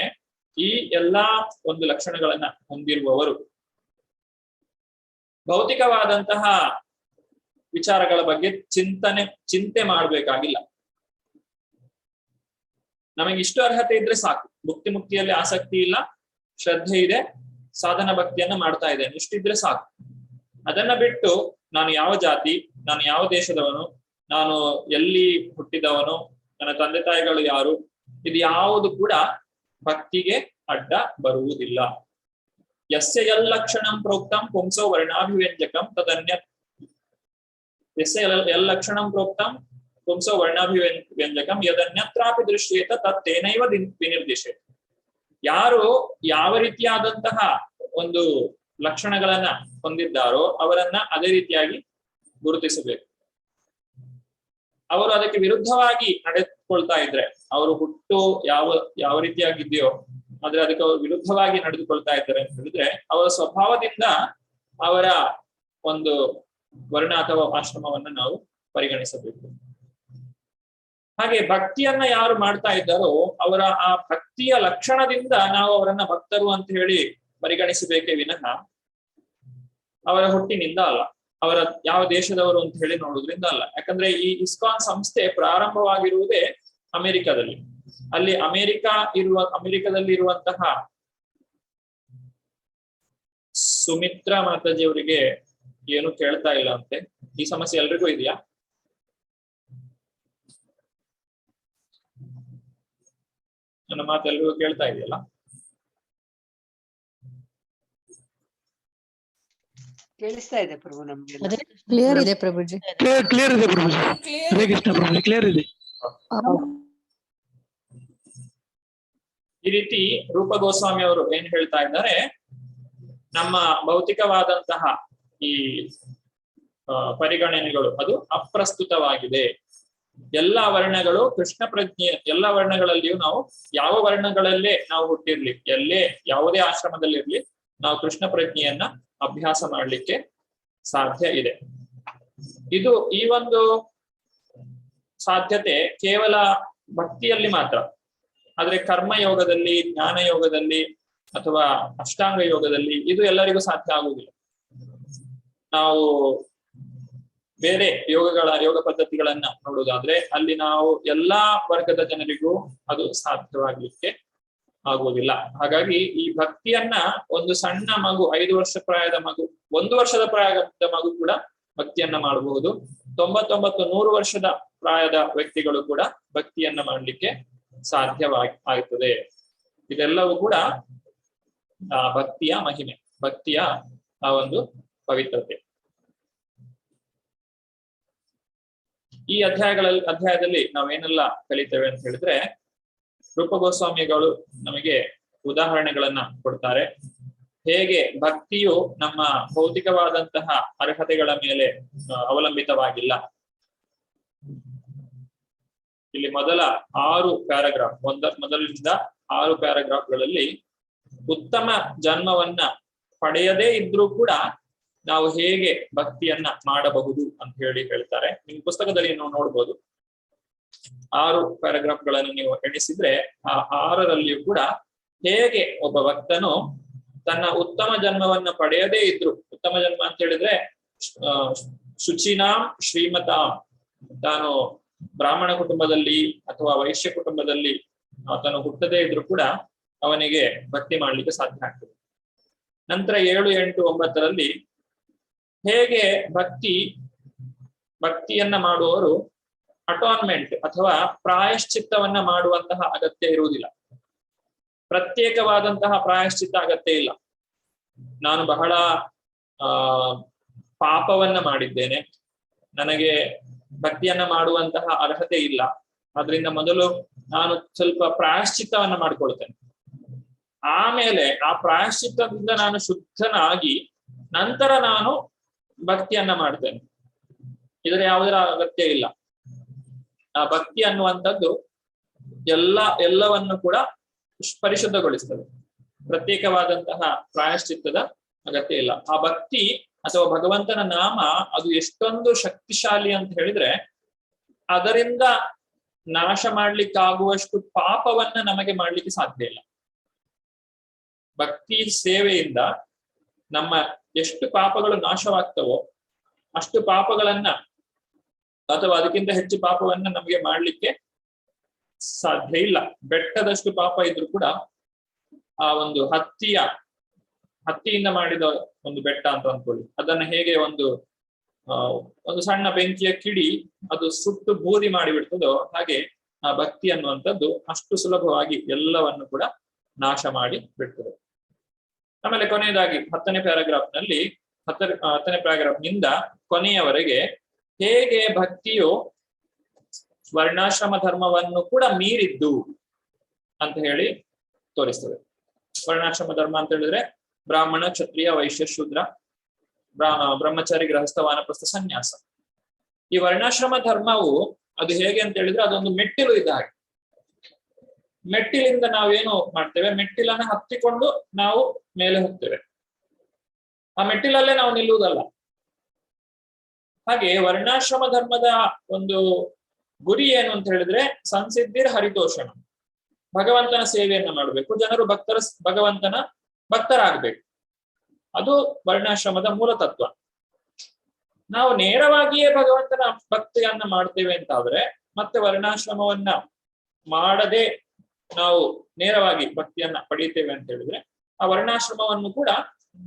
ಈ ಎಲ್ಲಾ ಒಂದು ಲಕ್ಷಣಗಳನ್ನ ಹೊಂದಿರುವವರು ಭೌತಿಕವಾದಂತಹ ವಿಚಾರಗಳ ಬಗ್ಗೆ ಚಿಂತೆ ಮಾಡ್ಬೇಕಾಗಿಲ್ಲ. ನಮಗೆ ಇಷ್ಟು ಅರ್ಹತೆ ಇದ್ರೆ ಸಾಕು, ಮುಕ್ತಿಯಲ್ಲಿ ಆಸಕ್ತಿ ಇಲ್ಲ, ಶ್ರದ್ಧೆ ಇದೆ, ಸಾಧನ ಭಕ್ತಿಯನ್ನ ಮಾಡ್ತಾ ಇದ್ದೇನೆ, ಇಷ್ಟಿದ್ರೆ ಸಾಕು. ಅದನ್ನ ಬಿಟ್ಟು ನಾನು ಯಾವ ಜಾತಿ, ನಾನು ಯಾವ ದೇಶದವನು, ನಾನು ಎಲ್ಲಿ ಹುಟ್ಟಿದವನು, ನನ್ನ ತಂದೆ ತಾಯಿಗಳು ಯಾರು, ಇದು ಯಾವುದು ಕೂಡ ಭಕ್ತಿಗೆ ಅಡ್ಡ ಬರುವುದಿಲ್ಲ. ಯಸ್ಯ ಯಲ್ಲಕ್ಷಣಂ ಪ್ರೋಕ್ತಂ ಪುಂಸೋ ವರ್ಣಾಭಿವ್ಯಂಜಕಂ ತದನ್ಯ ಯಸ್ಯ ಯಲ್ಲಕ್ಷಣಂ ಪ್ರೋಕ್ತಂ ಪುಂಸೋ ವರ್ಣಾಭಿವ್ಯಂಜಕಂ ಯದನ್ಯತ್ರಾಪಿ ದೃಶ್ಯೇತ ತತ್ತೇನೈವ ವಿನಿರ್ದಿಶೇತ. ಯಾರು ಯಾವ ರೀತಿಯಾದಂತಹ ಒಂದು ಲಕ್ಷಣಗಳನ್ನ ಹೊಂದಿದ್ದಾರೋ ಅವರನ್ನ ಅದೇ ರೀತಿಯಾಗಿ ಗುರುತಿಸಬೇಕು. ಅವರು ಅದಕ್ಕೆ ವಿರುದ್ಧವಾಗಿ ನಡೆದುಕೊಳ್ತಾ ಇದ್ರೆ, ಅವರು ಹುಟ್ಟು ಯಾವ ರೀತಿಯಾಗಿದೆಯೋ ಆದ್ರೆ ಅದಕ್ಕೆ ಅವರು ವಿರುದ್ಧವಾಗಿ ನಡೆದುಕೊಳ್ತಾ ಇದ್ದಾರೆ ಅಂತ ಹೇಳಿದ್ರೆ ಅವರ ಸ್ವಭಾವದಿಂದ ಅವರ ಒಂದು ವರ್ಣ ಅಥವಾ ಆಶ್ರಮವನ್ನ ನಾವು ಪರಿಗಣಿಸಬೇಕು. ಹಾಗೆ ಭಕ್ತಿಯನ್ನ ಯಾರು ಮಾಡ್ತಾ ಇದ್ದಾರೋ ಅವರ ಆ ಭಕ್ತಿಯ ಲಕ್ಷಣದಿಂದ ನಾವು ಅವರನ್ನ ಭಕ್ತರು ಅಂತ ಹೇಳಿ ಪರಿಗಣಿಸಬೇಕೇ ವಿನಃ ಅವರ ಹುಟ್ಟಿನಿಂದ ಅಲ್ಲ, ಅವರ ಯಾವ ದೇಶದವರು ಅಂತ ಹೇಳಿ ನೋಡುವುದರಿಂದ ಅಲ್ಲ. ಯಾಕಂದ್ರೆ ಈ ಇಸ್ಕಾನ್ ಸಂಸ್ಥೆ ಪ್ರಾರಂಭವಾಗಿರುವುದೇ ಅಮೆರಿಕದಲ್ಲಿ. ಅಲ್ಲಿ ಅಮೆರಿಕದಲ್ಲಿ ಇರುವಂತಹ ಸುಮಿತ್ರಾ ಮಾತಾಜಿಯವರಿಗೆ ಏನು ಕೇಳ್ತಾ ಇಲ್ಲ ಅಂತೆ. ಈ ಸಮಸ್ಯೆ ಎಲ್ರಿಗೂ ಇದೆಯಾ? ನನ್ನ ಮಾತು ಎಲ್ರಿಗೂ ಕೇಳ್ತಾ ಇದೆಯಲ್ಲ? ಕೇಳಿಸ್ತಾ ಇದೆ ಪ್ರಭು, ನಮ್ಗೆ ಕ್ಲಿಯರ್ ಇದೆ ಪ್ರಭುಜಿ. ಕ್ಲಿಯರ್ ಇದೆ ಪ್ರಭುಜಿ. ಹರೇ ಕೃಷ್ಣ ಪ್ರಭುಜಿ, ಕ್ಲಿಯರ್ ಇದೆ. ಈ ರೀತಿ ರೂಪ ಗೋಸ್ವಾಮಿ ಅವರು ಏನ್ ಹೇಳ್ತಾ ಇದ್ದಾರೆ, ನಮ್ಮ ಭೌತಿಕವಾದಂತಹ ಈ ಪರಿಗಣನೆಗಳು ಅದು ಅಪ್ರಸ್ತುತವಾಗಿದೆ. ಎಲ್ಲ ವರ್ಣಗಳು ಕೃಷ್ಣ ಪ್ರಜ್ಞೆ, ಎಲ್ಲ ವರ್ಣಗಳಲ್ಲಿಯೂ ನಾವು ಯಾವ ವರ್ಣಗಳಲ್ಲೇ ನಾವು ಹುಟ್ಟಿರ್ಲಿ, ಎಲ್ಲೇ ಯಾವುದೇ ಆಶ್ರಮದಲ್ಲಿರ್ಲಿ, ನಾವು ಕೃಷ್ಣ ಪ್ರಜ್ಞೆಯನ್ನ ಅಭ್ಯಾಸ ಮಾಡ್ಲಿಕ್ಕೆ ಸಾಧ್ಯ ಇದೆ. ಇದು ಈ ಒಂದು ಸಾಧ್ಯತೆ ಕೇವಲ ಭಕ್ತಿಯಲ್ಲಿ ಮಾತ್ರ. ಆದ್ರೆ ಕರ್ಮಯೋಗದಲ್ಲಿ, ಜ್ಞಾನ ಯೋಗದಲ್ಲಿ ಅಥವಾ ಅಷ್ಟಾಂಗ ಯೋಗದಲ್ಲಿ ಇದು ಎಲ್ಲರಿಗೂ ಸಾಧ್ಯ ಆಗುವುದಿಲ್ಲ. ನಾವು ಬೇರೆ ಯೋಗ ಪದ್ಧತಿಗಳನ್ನ ನೋಡುವುದಾದ್ರೆ ಅಲ್ಲಿ ನಾವು ಎಲ್ಲಾ ವರ್ಗದ ಜನರಿಗೂ ಅದು ಸಾಧ್ಯವಾಗ್ಲಿಕ್ಕೆ ಆಗುವುದಿಲ್ಲ. ಹಾಗಾಗಿ ಈ ಭಕ್ತಿಯನ್ನ ಒಂದು ಸಣ್ಣ ಮಗು, 5 ವರ್ಷ ಪ್ರಾಯದ ಮಗು, 1 ವರ್ಷದ ಪ್ರಾಯದ ಮಗು ಕೂಡ ಭಕ್ತಿಯನ್ನ ಮಾಡಬಹುದು. 99-100 ವರ್ಷದ ಪ್ರಾಯದ ವ್ಯಕ್ತಿಗಳು ಕೂಡ ಭಕ್ತಿಯನ್ನ ಮಾಡ್ಲಿಕ್ಕೆ ಸಾಧ್ಯವಾಗುತ್ತದೆ. ಇದೆಲ್ಲವೂ ಕೂಡ ಭಕ್ತಿಯ ಮಹಿಮೆ, ಭಕ್ತಿಯ ಆ ಒಂದು ಪವಿತ್ರತೆ. ಈ ಅಧ್ಯಾಯದಲ್ಲಿ ನಾವೇನೆಲ್ಲ ಕಲಿತೇವೆ ಅಂತ ಹೇಳಿದ್ರೆ, ರೂಪ ಗೋಸ್ವಾಮಿಗಳು ನಮಗೆ ಉದಾಹರಣೆಗಳನ್ನ ಕೊಡ್ತಾರೆ. ಹೇಗೆ ಭಕ್ತಿಯು ನಮ್ಮ ಭೌತಿಕವಾದಂತಹ ಅರ್ಹತೆಗಳ ಮೇಲೆ ಅವಲಂಬಿತವಾಗಿಲ್ಲ. ಇಲ್ಲಿ ಮೊದಲ 6 ಪ್ಯಾರಾಗ್ರಾಫ್, ಮೊದಲಿನಿಂದ 6 ಪ್ಯಾರಾಗ್ರಾಫ್ಗಳಲ್ಲಿ ಉತ್ತಮ ಜನ್ಮವನ್ನ ಪಡೆಯದೇ ಇದ್ರೂ ಕೂಡ ನಾವು ಹೇಗೆ ಭಕ್ತಿಯನ್ನ ಮಾಡಬಹುದು ಅಂತ ಹೇಳಿ ಹೇಳ್ತಾರೆ. ನಿಮ್ ಪುಸ್ತಕದಲ್ಲಿ ನೀವು ನೋಡ್ಬೋದು. 6 ಪ್ಯಾರಾಗ್ರಾಫ್ಗಳನ್ನು ನೀವು ಎಣಿಸಿದ್ರೆ ಆ 6ರಲ್ಲಿಯೂ ಕೂಡ ಹೇಗೆ ಒಬ್ಬ ಭಕ್ತನು ತನ್ನ ಉತ್ತಮ ಜನ್ಮವನ್ನ ಪಡೆಯದೇ ಇದ್ರು, ಉತ್ತಮ ಜನ್ಮ ಅಂತ ಹೇಳಿದ್ರೆ ಶುಚಿನಾಂ ಶ್ರೀಮತಾಂ, ತಾನು ಬ್ರಾಹ್ಮಣ ಕುಟುಂಬದಲ್ಲಿ ಅಥವಾ ವೈಶ್ಯ ಕುಟುಂಬದಲ್ಲಿ ಆತನು ಹುಟ್ಟದೇ ಇದ್ರು ಕೂಡ ಅವನಿಗೆ ಭಕ್ತಿ ಮಾಡ್ಲಿಕ್ಕೆ ಸಾಧ್ಯ ಆಗ್ತದೆ. ನಂತರ 7, 8, 9ರಲ್ಲಿ ಹೇಗೆ ಭಕ್ತಿಯನ್ನ ಮಾಡುವವರು ಅಟಾನ್ಮೆಂಟ್ ಅಥವಾ ಪ್ರಾಯಶ್ಚಿತ್ತವನ್ನ ಮಾಡುವಂತಹ ಅಗತ್ಯ ಇರುವುದಿಲ್ಲ. ಪ್ರತ್ಯೇಕವಾದಂತಹ ಪ್ರಾಯಶ್ಚಿತ್ತ ಅಗತ್ಯ ಇಲ್ಲ. ನಾನು ಬಹಳ ಪಾಪವನ್ನ ಮಾಡಿದ್ದೇನೆ, ನನಗೆ ಭಕ್ತಿಯನ್ನ ಮಾಡುವಂತಹ ಅರ್ಹತೆ ಇಲ್ಲ, ಆದ್ರಿಂದ ಮೊದಲು ನಾನು ಸ್ವಲ್ಪ ಪ್ರಾಯಶ್ಚಿತ್ತವನ್ನ ಮಾಡ್ಕೊಳ್ತೇನೆ, ಆಮೇಲೆ ಆ ಪ್ರಾಯಶ್ಚಿತ್ತದಿಂದ ನಾನು ಶುದ್ಧನಾಗಿ ನಂತರ ನಾನು ಭಕ್ತಿಯನ್ನ ಮಾಡ್ತೇನೆ. ಇದರ ಯಾವುದರ ಅಗತ್ಯ ಇಲ್ಲ. ಆ ಭಕ್ತಿ ಅನ್ನುವಂಥದ್ದು ಎಲ್ಲವನ್ನು ಕೂಡ ಪರಿಶುದ್ಧಗೊಳಿಸ್ತದೆ. ಪ್ರತ್ಯೇಕವಾದಂತಹ ಪ್ರಾಯಶ್ಚಿತ್ತದ ಅಗತ್ಯ ಇಲ್ಲ. ಆ ಭಕ್ತಿ ಅಥವಾ ಭಗವಂತನ ನಾಮ ಅದು ಎಷ್ಟೊಂದು ಶಕ್ತಿಶಾಲಿ ಅಂತ ಹೇಳಿದ್ರೆ, ಅದರಿಂದ ನಾಶ ಮಾಡ್ಲಿಕ್ಕಾಗುವಷ್ಟು ಪಾಪವನ್ನ ನಮಗೆ ಮಾಡ್ಲಿಕ್ಕೆ ಸಾಧ್ಯ ಇಲ್ಲ. ಭಕ್ತಿ ಸೇವೆಯಿಂದ ನಮ್ಮ ಎಷ್ಟು ಪಾಪಗಳು ನಾಶವಾಗ್ತವೋ ಅಷ್ಟು ಪಾಪಗಳನ್ನ ಅಥವಾ ಅದಕ್ಕಿಂತ ಹೆಚ್ಚು ಪಾಪವನ್ನ ನಮಗೆ ಮಾಡ್ಲಿಕ್ಕೆ ಸಾಧ್ಯ ಇಲ್ಲ. ಬೆಟ್ಟದಷ್ಟು ಪಾಪ ಇದ್ರೂ ಕೂಡ ಆ ಒಂದು ಹತ್ತಿಯಿಂದ ಮಾಡಿದ ಒಂದು ಬೆಟ್ಟ ಅಂತ ಅಂದ್ಕೊಳ್ಳಿ, ಅದನ್ನ ಹೇಗೆ ಒಂದು ಸಣ್ಣ ಬೆಂಕಿಯ ಕಿಡಿ ಅದು ಸುಟ್ಟು ಬೂದಿ ಮಾಡಿಬಿಡ್ತದೋ ಹಾಗೆ ಆ ಭಕ್ತಿ ಅನ್ನುವಂಥದ್ದು ಅಷ್ಟು ಸುಲಭವಾಗಿ ಎಲ್ಲವನ್ನು ಕೂಡ ನಾಶ ಮಾಡಿ ಬಿಡ್ತದೆ. ಆಮೇಲೆ ಕೊನೆಯದಾಗಿ 10ನೇ ಪ್ಯಾರಾಗ್ರಾಫ್ನಲ್ಲಿ 10ನೇ ಪ್ಯಾರಾಗ್ರಾಫ್ನಿಂದ ಕೊನೆಯವರೆಗೆ ಹೇಗೆ ಭಕ್ತಿಯು ವರ್ಣಾಶ್ರಮ ಧರ್ಮವನ್ನು ಕೂಡ ಮೀರಿದ್ದು ಅಂತ ಹೇಳಿ ತೋರಿಸ್ತದೆ. ವರ್ಣಾಶ್ರಮ ಧರ್ಮ ಅಂತ ಹೇಳಿದ್ರೆ ಬ್ರಾಹ್ಮಣ, ಕ್ಷತ್ರಿಯ, ವೈಶ್ಯ, ಶೂದ್ರ, ಬ್ರಹ್ಮಚಾರಿ, ಗೃಹಸ್ಥ, ವಾನಪ್ರಸ್ಥ, ಸನ್ಯಾಸ. ಈ ವರ್ಣಾಶ್ರಮ ಧರ್ಮವು ಅದು ಹೇಗೆ ಅಂತ ಹೇಳಿದ್ರೆ ಅದೊಂದು ಮೆಟ್ಟಿಲು ಇದ್ದ ಹಾಗೆ. ಮೆಟ್ಟಿಲಿಂದ ನಾವೇನು ಮಾಡ್ತೇವೆ, ಮೆಟ್ಟಿಲನ್ನ ಹತ್ತಿಕೊಂಡು ನಾವು ಮೇಲೆ ಹೋಗ್ತೇವೆ. ಆ ಮೆಟ್ಟಿಲಲ್ಲೇ ನಾವು ನಿಲ್ಲುವುದಲ್ಲ. ಹಾಗೆ ವರ್ಣಾಶ್ರಮ ಧರ್ಮದ ಒಂದು ಗುರಿ ಏನು ಅಂತ ಹೇಳಿದ್ರೆ ಸಂಸಿದ್ಧಿರ್ ಹರಿತೋಷಣ, ಭಗವಂತನ ಸೇವೆಯನ್ನ ಮಾಡಬೇಕು, ಜನರು ಭಗವಂತನ ಭಕ್ತರಾಗಬೇಕು. ಅದು ವರ್ಣಾಶ್ರಮದ ಮೂಲ ತತ್ವ. ನಾವು ನೇರವಾಗಿಯೇ ಭಗವಂತನ ಭಕ್ತಿಯನ್ನ ಮಾಡ್ತೇವೆ ಅಂತಾದ್ರೆ, ಮತ್ತೆ ವರ್ಣಾಶ್ರಮವನ್ನ ಮಾಡದೆ ನಾವು ನೇರವಾಗಿ ಭಕ್ತಿಯನ್ನ ಪಡೀತೇವೆ ಅಂತ ಹೇಳಿದ್ರೆ ಆ ವರ್ಣಾಶ್ರಮವನ್ನು ಕೂಡ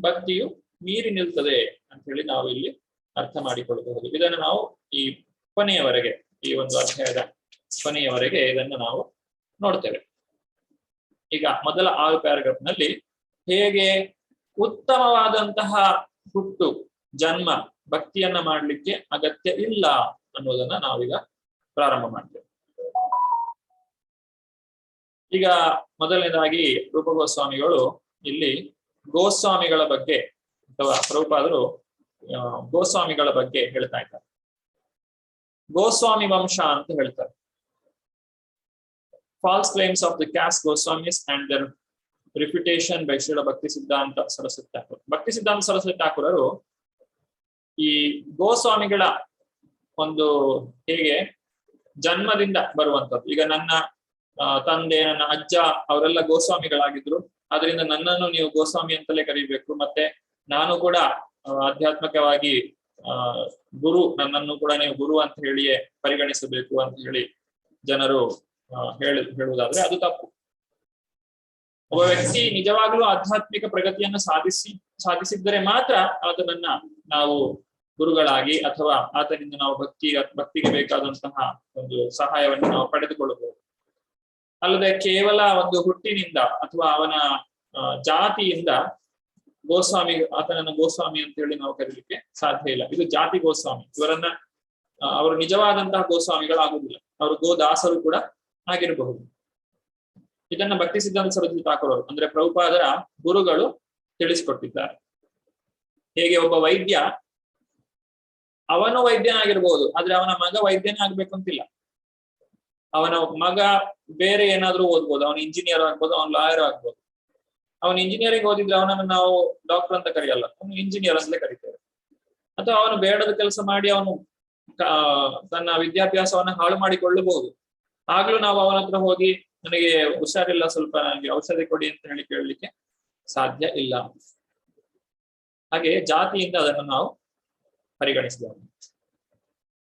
ಭಕ್ತಿಯು ಮೀರಿ ನಿಲ್ತದೆ ಅಂತ ಹೇಳಿ ನಾವು ಇಲ್ಲಿ ಅರ್ಥ ಮಾಡಿಕೊಳ್ಳಬಹುದು. ಇದನ್ನು ನಾವು ಈ ಕೊನೆಯವರೆಗೆ, ಈ ಒಂದು ಅಧ್ಯಾಯದ ಕೊನೆಯವರೆಗೆ ಇದನ್ನು ನಾವು ನೋಡ್ತೇವೆ. ಈಗ ಮೊದಲ 6 ಪ್ಯಾರಾಗ್ರಾಫ್ನಲ್ಲಿ ಹೇಗೆ ಉತ್ತಮವಾದಂತಹ ಹುಟ್ಟು ಜನ್ಮ ಭಕ್ತಿಯನ್ನ ಮಾಡ್ಲಿಕ್ಕೆ ಅಗತ್ಯ ಇಲ್ಲ ಅನ್ನೋದನ್ನ ನಾವೀಗ ಪ್ರಾರಂಭ ಮಾಡ್ತೇವೆ. ಈಗ ಮೊದಲನೇದಾಗಿ ರೂಪ ಗೋಸ್ವಾಮಿಗಳು ಇಲ್ಲಿ ಗೋಸ್ವಾಮಿಗಳ ಬಗ್ಗೆ ಅಥವಾ ಪ್ರಭುಪಾದರು ಗೋಸ್ವಾಮಿಗಳ ಬಗ್ಗೆ ಹೇಳ್ತಾ ಇದ್ದಾರೆ. ಗೋಸ್ವಾಮಿ ವಂಶ ಅಂತ ಹೇಳ್ತಾರೆ. False claims of the caste Goswamis and their reputation by Srila Bhakti Siddhanta Saraswati Thakur. ಭಕ್ತಿ ಸಿದ್ಧಾಂತ ಸರಸ್ವತಿ ಠಾಕೂರರು ಈ ಗೋಸ್ವಾಮಿಗಳ ಒಂದು ಹೇಗೆ ಜನ್ಮದಿಂದ ಬರುವಂತದ್ದು. ಈಗ ನನ್ನ ತಂದೆ, ನನ್ನ ಅಜ್ಜ ಅವರೆಲ್ಲ ಗೋಸ್ವಾಮಿಗಳಾಗಿದ್ರು, ಆದ್ರಿಂದ ನನ್ನನ್ನು ನೀವು ಗೋಸ್ವಾಮಿ ಅಂತಲೇ ಕರೀಬೇಕು. ಮತ್ತೆ ನಾನು ಕೂಡ ಆಧ್ಯಾತ್ಮಿಕವಾಗಿ ನನ್ನನ್ನು ಕೂಡ ನೀವು ಗುರು ಅಂತ ಹೇಳಿಯೇ ಪರಿಗಣಿಸಬೇಕು ಅಂತ ಹೇಳಿ ಜನರು ಹೇಳುವುದಾದ್ರೆ ಅದು ತಪ್ಪು. ಒಬ್ಬ ವ್ಯಕ್ತಿ ನಿಜವಾಗ್ಲೂ ಆಧ್ಯಾತ್ಮಿಕ ಪ್ರಗತಿಯನ್ನು ಸಾಧಿಸಿದ್ದರೆ ಮಾತ್ರ ಆತನನ್ನ ನಾವು ಗುರುಗಳಾಗಿ ಅಥವಾ ಆತನಿಂದ ನಾವು ಭಕ್ತಿಗೆ ಬೇಕಾದಂತಹ ಒಂದು ಸಹಾಯವನ್ನು ನಾವು ಪಡೆದುಕೊಳ್ಳಬಹುದು. ಅಲ್ಲದೆ ಕೇವಲ ಒಂದು ಹುಟ್ಟಿನಿಂದ ಅಥವಾ ಅವನ ಜಾತಿಯಿಂದ ಆತನನ್ನ ಗೋಸ್ವಾಮಿ ಅಂತ ಹೇಳಿ ನಾವು ಕರೀಲಿಕ್ಕೆ ಸಾಧ್ಯ ಇಲ್ಲ. ಇದು ಜಾತಿ ಗೋಸ್ವಾಮಿ. ಅವರು ನಿಜವಾದಂತಹ ಗೋಸ್ವಾಮಿಗಳಾಗುವುದಿಲ್ಲ. ಅವರು ಗೋದಾಸರು ಕೂಡ ಆಗಿರಬಹುದು. ಇದನ್ನ ಭಕ್ತಿ ಸಿದ್ಧಾಂತ ಸರಸ್ವತಿ ಠಾಕೂರ್ ಅವರು ಅಂದ್ರೆ ಪ್ರಭುಪಾದರ ಗುರುಗಳು ತಿಳಿಸಿಕೊಟ್ಟಿದ್ದಾರೆ. ಹೇಗೆ ಒಬ್ಬ ವೈದ್ಯ ಅವನು ವೈದ್ಯನಾಗಿರ್ಬೋದು, ಆದ್ರೆ ಅವನ ಮಗ ವೈದ್ಯನೇ ಆಗ್ಬೇಕು ಅಂತಿಲ್ಲ. ಅವನ ಮಗ ಬೇರೆ ಏನಾದ್ರೂ ಓದ್ಬೋದು, ಅವನು ಇಂಜಿನಿಯರ್ ಆಗ್ಬೋದು, ಅವನು ಲಾಯರ್ ಆಗ್ಬೋದು. ಅವನು ಇಂಜಿನಿಯರಿಂಗ್ ಓದಿದ್ರೆ ಅವನನ್ನು ನಾವು ಡಾಕ್ಟರ್ ಅಂತ ಕರೆಯಲ್ಲ, ಅವನು ಇಂಜಿನಿಯರ್ ಅಂತಲೇ ಕರಿತೇವೆ. ಅಥವಾ ಅವನು ಬೇಡದ ಕೆಲಸ ಮಾಡಿ ಅವನು ತನ್ನ ವಿದ್ಯಾಭ್ಯಾಸವನ್ನ ಹಾಳು ಮಾಡಿಕೊಳ್ಳಬಹುದು. ಆಗ್ಲೂ ನಾವು ಅವನ ಹತ್ರ ಹೋಗಿ ನನಗೆ ಹುಷಾರಿಲ್ಲ, ಸ್ವಲ್ಪ ನನಗೆ ಔಷಧಿ ಕೊಡಿ ಅಂತ ಹೇಳಿ ಕೇಳಲಿಕ್ಕೆ ಸಾಧ್ಯ ಇಲ್ಲ. ಹಾಗೆ ಜಾತಿಯಿಂದ ಅದನ್ನು ನಾವು ಪರಿಗಣಿಸಬಹುದು.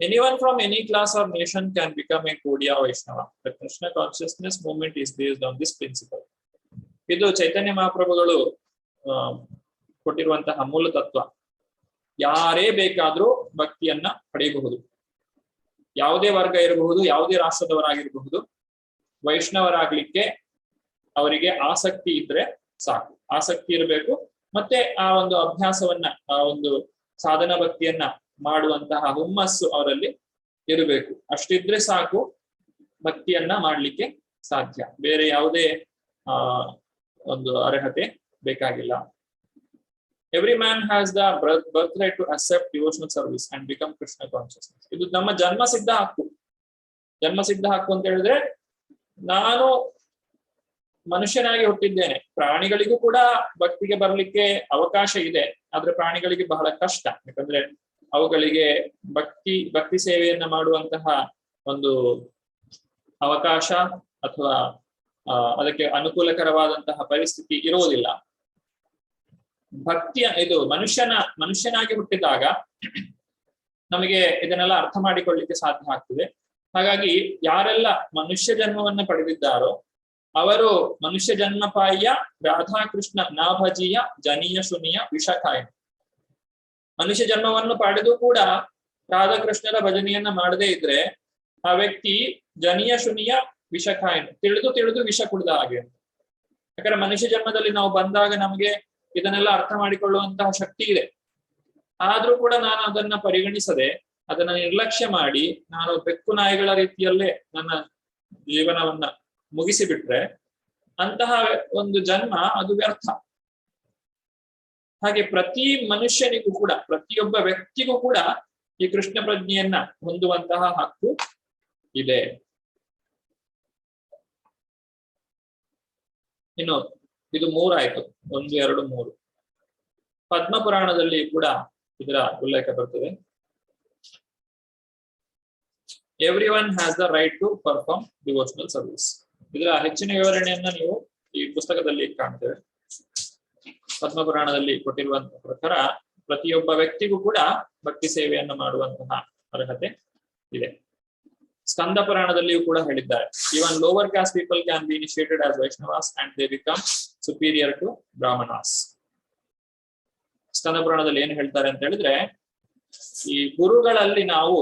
Anyone from any class or nation can become a Odia Vaishnava. The Krishna consciousness movement is based on this principle. ಇದು ಚೈತನ್ಯ ಮಹಾಪ್ರಭುಗಳು ಕೊಟ್ಟಿರುವಂತಹ ಮೂಲ ತತ್ವ. ಯಾರೇ ಬೇಕಾದ್ರೂ ಭಕ್ತಿಯನ್ನ ಪಡೆಯಬಹುದು. ಯಾವುದೇ ವರ್ಗ ಇರಬಹುದು, ಯಾವುದೇ ರಾಷ್ಟ್ರದವರಾಗಿರಬಹುದು, ವೈಷ್ಣವರಾಗ್ಲಿಕ್ಕೆ ಅವರಿಗೆ ಆಸಕ್ತಿ ಇದ್ರೆ ಸಾಕು. ಆಸಕ್ತಿ ಇರಬೇಕು, ಮತ್ತೆ ಆ ಒಂದು ಅಭ್ಯಾಸವನ್ನ, ಆ ಒಂದು ಸಾಧನ ಭಕ್ತಿಯನ್ನ ಮಾಡುವಂತಹ ಹುಮ್ಮಸ್ಸು ಅವರಲ್ಲಿ ಇರಬೇಕು. ಅಷ್ಟಿದ್ರೆ ಸಾಕು, ಭಕ್ತಿಯನ್ನ ಮಾಡ್ಲಿಕ್ಕೆ ಸಾಧ್ಯ. ಬೇರೆ ಯಾವುದೇ ಒಂದು ಅರ್ಹತೆ ಬೇಕಾಗಿಲ್ಲ. Every man has the birthright to accept devotional service and become Krishna consciousness. ಇದು ನಮ್ಮ ಜನ್ಮಸಿದ್ಧ ಹಕ್ಕು. ಜನ್ಮಸಿದ್ಧ ಹಕ್ಕು ಅಂತ ಹೇಳಿದ್ರೆ, ನಾನು ಮನುಷ್ಯನಾಗಿ ಹುಟ್ಟಿದ್ದೇನೆ, ಪ್ರಾಣಿಗಳಿಗೂ ಕೂಡ ಭಕ್ತಿಗೆ ಬರ್ಲಿಕ್ಕೆ ಅವಕಾಶ ಇದೆ, ಆದ್ರೆ ಪ್ರಾಣಿಗಳಿಗೆ ಬಹಳ ಕಷ್ಟ. ಯಾಕಂದ್ರೆ ಅವುಗಳಿಗೆ ಭಕ್ತಿ ಸೇವೆಯನ್ನ ಮಾಡುವಂತಹ ಒಂದು ಅವಕಾಶ ಅಥವಾ ಅದಕ್ಕೆ ಅನುಕೂಲಕರವಾದಂತಹ ಪರಿಸ್ಥಿತಿ ಇರುವುದಿಲ್ಲ. ಇದು ಮನುಷ್ಯನಾಗಿ ಹುಟ್ಟಿದಾಗ ನಮಗೆ ಇದನ್ನೆಲ್ಲ ಅರ್ಥ ಮಾಡಿಕೊಳ್ಳಿಕ್ಕೆ ಸಾಧ್ಯ ಆಗ್ತದೆ. ಹಾಗಾಗಿ ಯಾರೆಲ್ಲ ಮನುಷ್ಯ ಜನ್ಮವನ್ನ ಪಡೆದಿದ್ದಾರೋ ಅವರು ಮನುಷ್ಯ ಜನ್ಮಪಾಯಿಯ ರಾಧಾ ಕೃಷ್ಣ ನಾಭಜಿಯ ಜನೀಯ ಶುನಿಯ ವಿಷಕಾಯ. ಮನುಷ್ಯ ಜನ್ಮವನ್ನು ಪಡೆದು ಕೂಡ ರಾಧಾಕೃಷ್ಣರ ಭಜನೆಯನ್ನ ಮಾಡದೇ ಇದ್ರೆ ಆ ವ್ಯಕ್ತಿ ಜನೀಯ ಶುನಿಯ ವಿಷಕಾಯನ, ತಿಳಿದು ವಿಷ ಕುಡಿದ ಹಾಗೆ. ಯಾಕಂದ್ರೆ ಮನುಷ್ಯ ಜನ್ಮದಲ್ಲಿ ನಾವು ಬಂದಾಗ ನಮಗೆ ಇದನ್ನೆಲ್ಲ ಅರ್ಥ ಮಾಡಿಕೊಳ್ಳುವಂತಹ ಶಕ್ತಿ ಇದೆ. ಆದ್ರೂ ಕೂಡ ನಾನು ಅದನ್ನ ಪರಿಗಣಿಸದೆ, ಅದನ್ನ ನಿರ್ಲಕ್ಷ್ಯ ಮಾಡಿ, ನಾನು ಬೆಕ್ಕು ನಾಯಿಗಳ ರೀತಿಯಲ್ಲೇ ನನ್ನ ಜೀವನವನ್ನ ಮುಗಿಸಿಬಿಟ್ರೆ ಅಂತಹ ಒಂದು ಜನ್ಮ ಅದು ವ್ಯರ್ಥ. ಹಾಗೆ ಪ್ರತಿ ಮನುಷ್ಯನಿಗೂ ಕೂಡ, ಪ್ರತಿಯೊಬ್ಬ ವ್ಯಕ್ತಿಗೂ ಕೂಡ ಈ ಕೃಷ್ಣ ಪ್ರಜ್ಞೆಯನ್ನ ಹೊಂದುವಂತಹ ಹಕ್ಕು ಇದೆ. ಇನ್ನು ಇದು 3 ಆಯ್ತು, 1, 2, 3. ಪದ್ಮ ಪುರಾಣದಲ್ಲಿ ಕೂಡ ಇದರ ಉಲ್ಲೇಖ ಬರ್ತದೆ. Everyone has the right to perform devotional service. ಇದರ ಹೆಚ್ಚಿನ ವಿವರಣೆಯನ್ನ ನೀವು ಈ ಪುಸ್ತಕದಲ್ಲಿ ಕಾಣ್ತೇವೆ. ಪದ್ಮ ಪುರಾಣದಲ್ಲಿ ಕೊಟ್ಟಿರುವಂತಹ ಪ್ರಕಾರ ಪ್ರತಿಯೊಬ್ಬ ವ್ಯಕ್ತಿಗೂ ಕೂಡ ಭಕ್ತಿ ಸೇವೆಯನ್ನು ಮಾಡುವಂತಹ ಅರ್ಹತೆ ಇದೆ. ಸ್ಕಂದ ಪುರಾಣದಲ್ಲಿಯೂ ಕೂಡ ಹೇಳಿದ್ದಾರೆ, even lower caste people can be initiated as Vaishnavas and they become superior to Brahmanas. Skanda ಪುರಾಣದಲ್ಲಿ ಏನು ಹೇಳ್ತಾರೆ ಅಂತ ಹೇಳಿದ್ರೆ, ಈ ಗುರುಗಳಲ್ಲಿ ನಾವು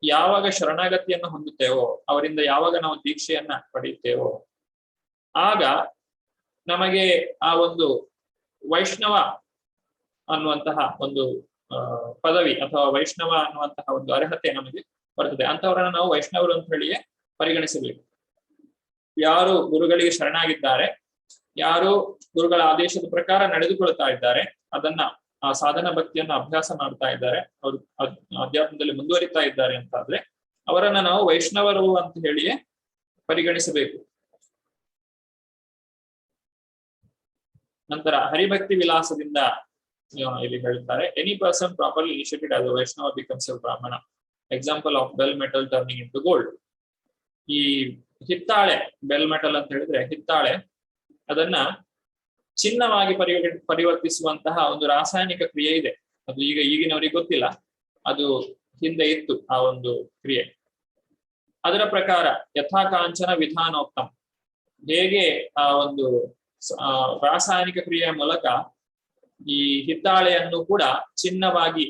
ಯಾವಾಗ ಶರಣಾಗತಿಯನ್ನು ಹೊಂದುತ್ತೇವೋ, ಅವರಿಂದ ಯಾವಾಗ ನಾವು ದೀಕ್ಷೆಯನ್ನ ಪಡೆಯುತ್ತೇವೋ, ಆಗ ನಮಗೆ ಆ ಒಂದು ವೈಷ್ಣವ ಅನ್ನುವಂತಹ ಒಂದು ಪದವಿ ಅಥವಾ ವೈಷ್ಣವ ಅನ್ನುವಂತಹ ಒಂದು ಅರ್ಹತೆ ನಮಗೆ ಬರ್ತದೆ. ಅಂತವರನ್ನ ನಾವು ವೈಷ್ಣವರು ಅಂತ ಹೇಳಿಯೇ ಪರಿಗಣಿಸಬೇಕು. ಯಾರು ಗುರುಗಳಿಗೆ ಶರಣಾಗಿದ್ದಾರೆ, ಯಾರು ಗುರುಗಳ ಆದೇಶದ ಪ್ರಕಾರ ನಡೆದುಕೊಳ್ತಾ ಇದ್ದಾರೆ, ಅದನ್ನ ಆ ಸಾಧನ ಭಕ್ತಿಯನ್ನು ಅಭ್ಯಾಸ ಮಾಡ್ತಾ ಇದ್ದಾರೆ, ಅವರು ಅಧ್ಯಾತ್ಮದಲ್ಲಿ ಮುಂದುವರಿತಾ ಇದ್ದಾರೆ ಅಂತಾದ್ರೆ ಅವರನ್ನ ನಾವು ವೈಷ್ಣವರು ಅಂತ ಹೇಳಿಯೇ ಪರಿಗಣಿಸಬೇಕು. ನಂತರ ಹರಿಭಕ್ತಿ ವಿಲಾಸದಿಂದ ಇಲ್ಲಿ ಹೇಳ್ತಾರೆ, any person properly initiated as a Vaishnava becomes a Brahmana. Example of bell metal turning into gold. ಈ ಹಿತ್ತಾಳೆ, ಬೆಲ್ ಮೆಟಲ್ ಅಂತ ಹೇಳಿದ್ರೆ ಹಿತ್ತಾಳೆ, ಅದನ್ನ ಚಿನ್ನವಾಗಿ ಪರಿವರ್ತಿಸುವಂತಹ ಒಂದು ರಾಸಾಯನಿಕ ಕ್ರಿಯೆ ಇದೆ. ಅದು ಈಗಿನವರಿಗೆ ಗೊತ್ತಿಲ್ಲ, ಅದು ಹಿಂದೆ ಇತ್ತು ಆ ಒಂದು ಕ್ರಿಯೆ. ಅದರ ಪ್ರಕಾರ ಯಥಾ ಕಾಂಚನ ವಿಧಾನೋಕ್ತಂ, ಹೇಗೆ ಆ ಒಂದು ರಾಸಾಯನಿಕ ಕ್ರಿಯೆಯ ಮೂಲಕ ಈ ಹಿತ್ತಾಳೆಯನ್ನು ಕೂಡ ಚಿನ್ನವಾಗಿ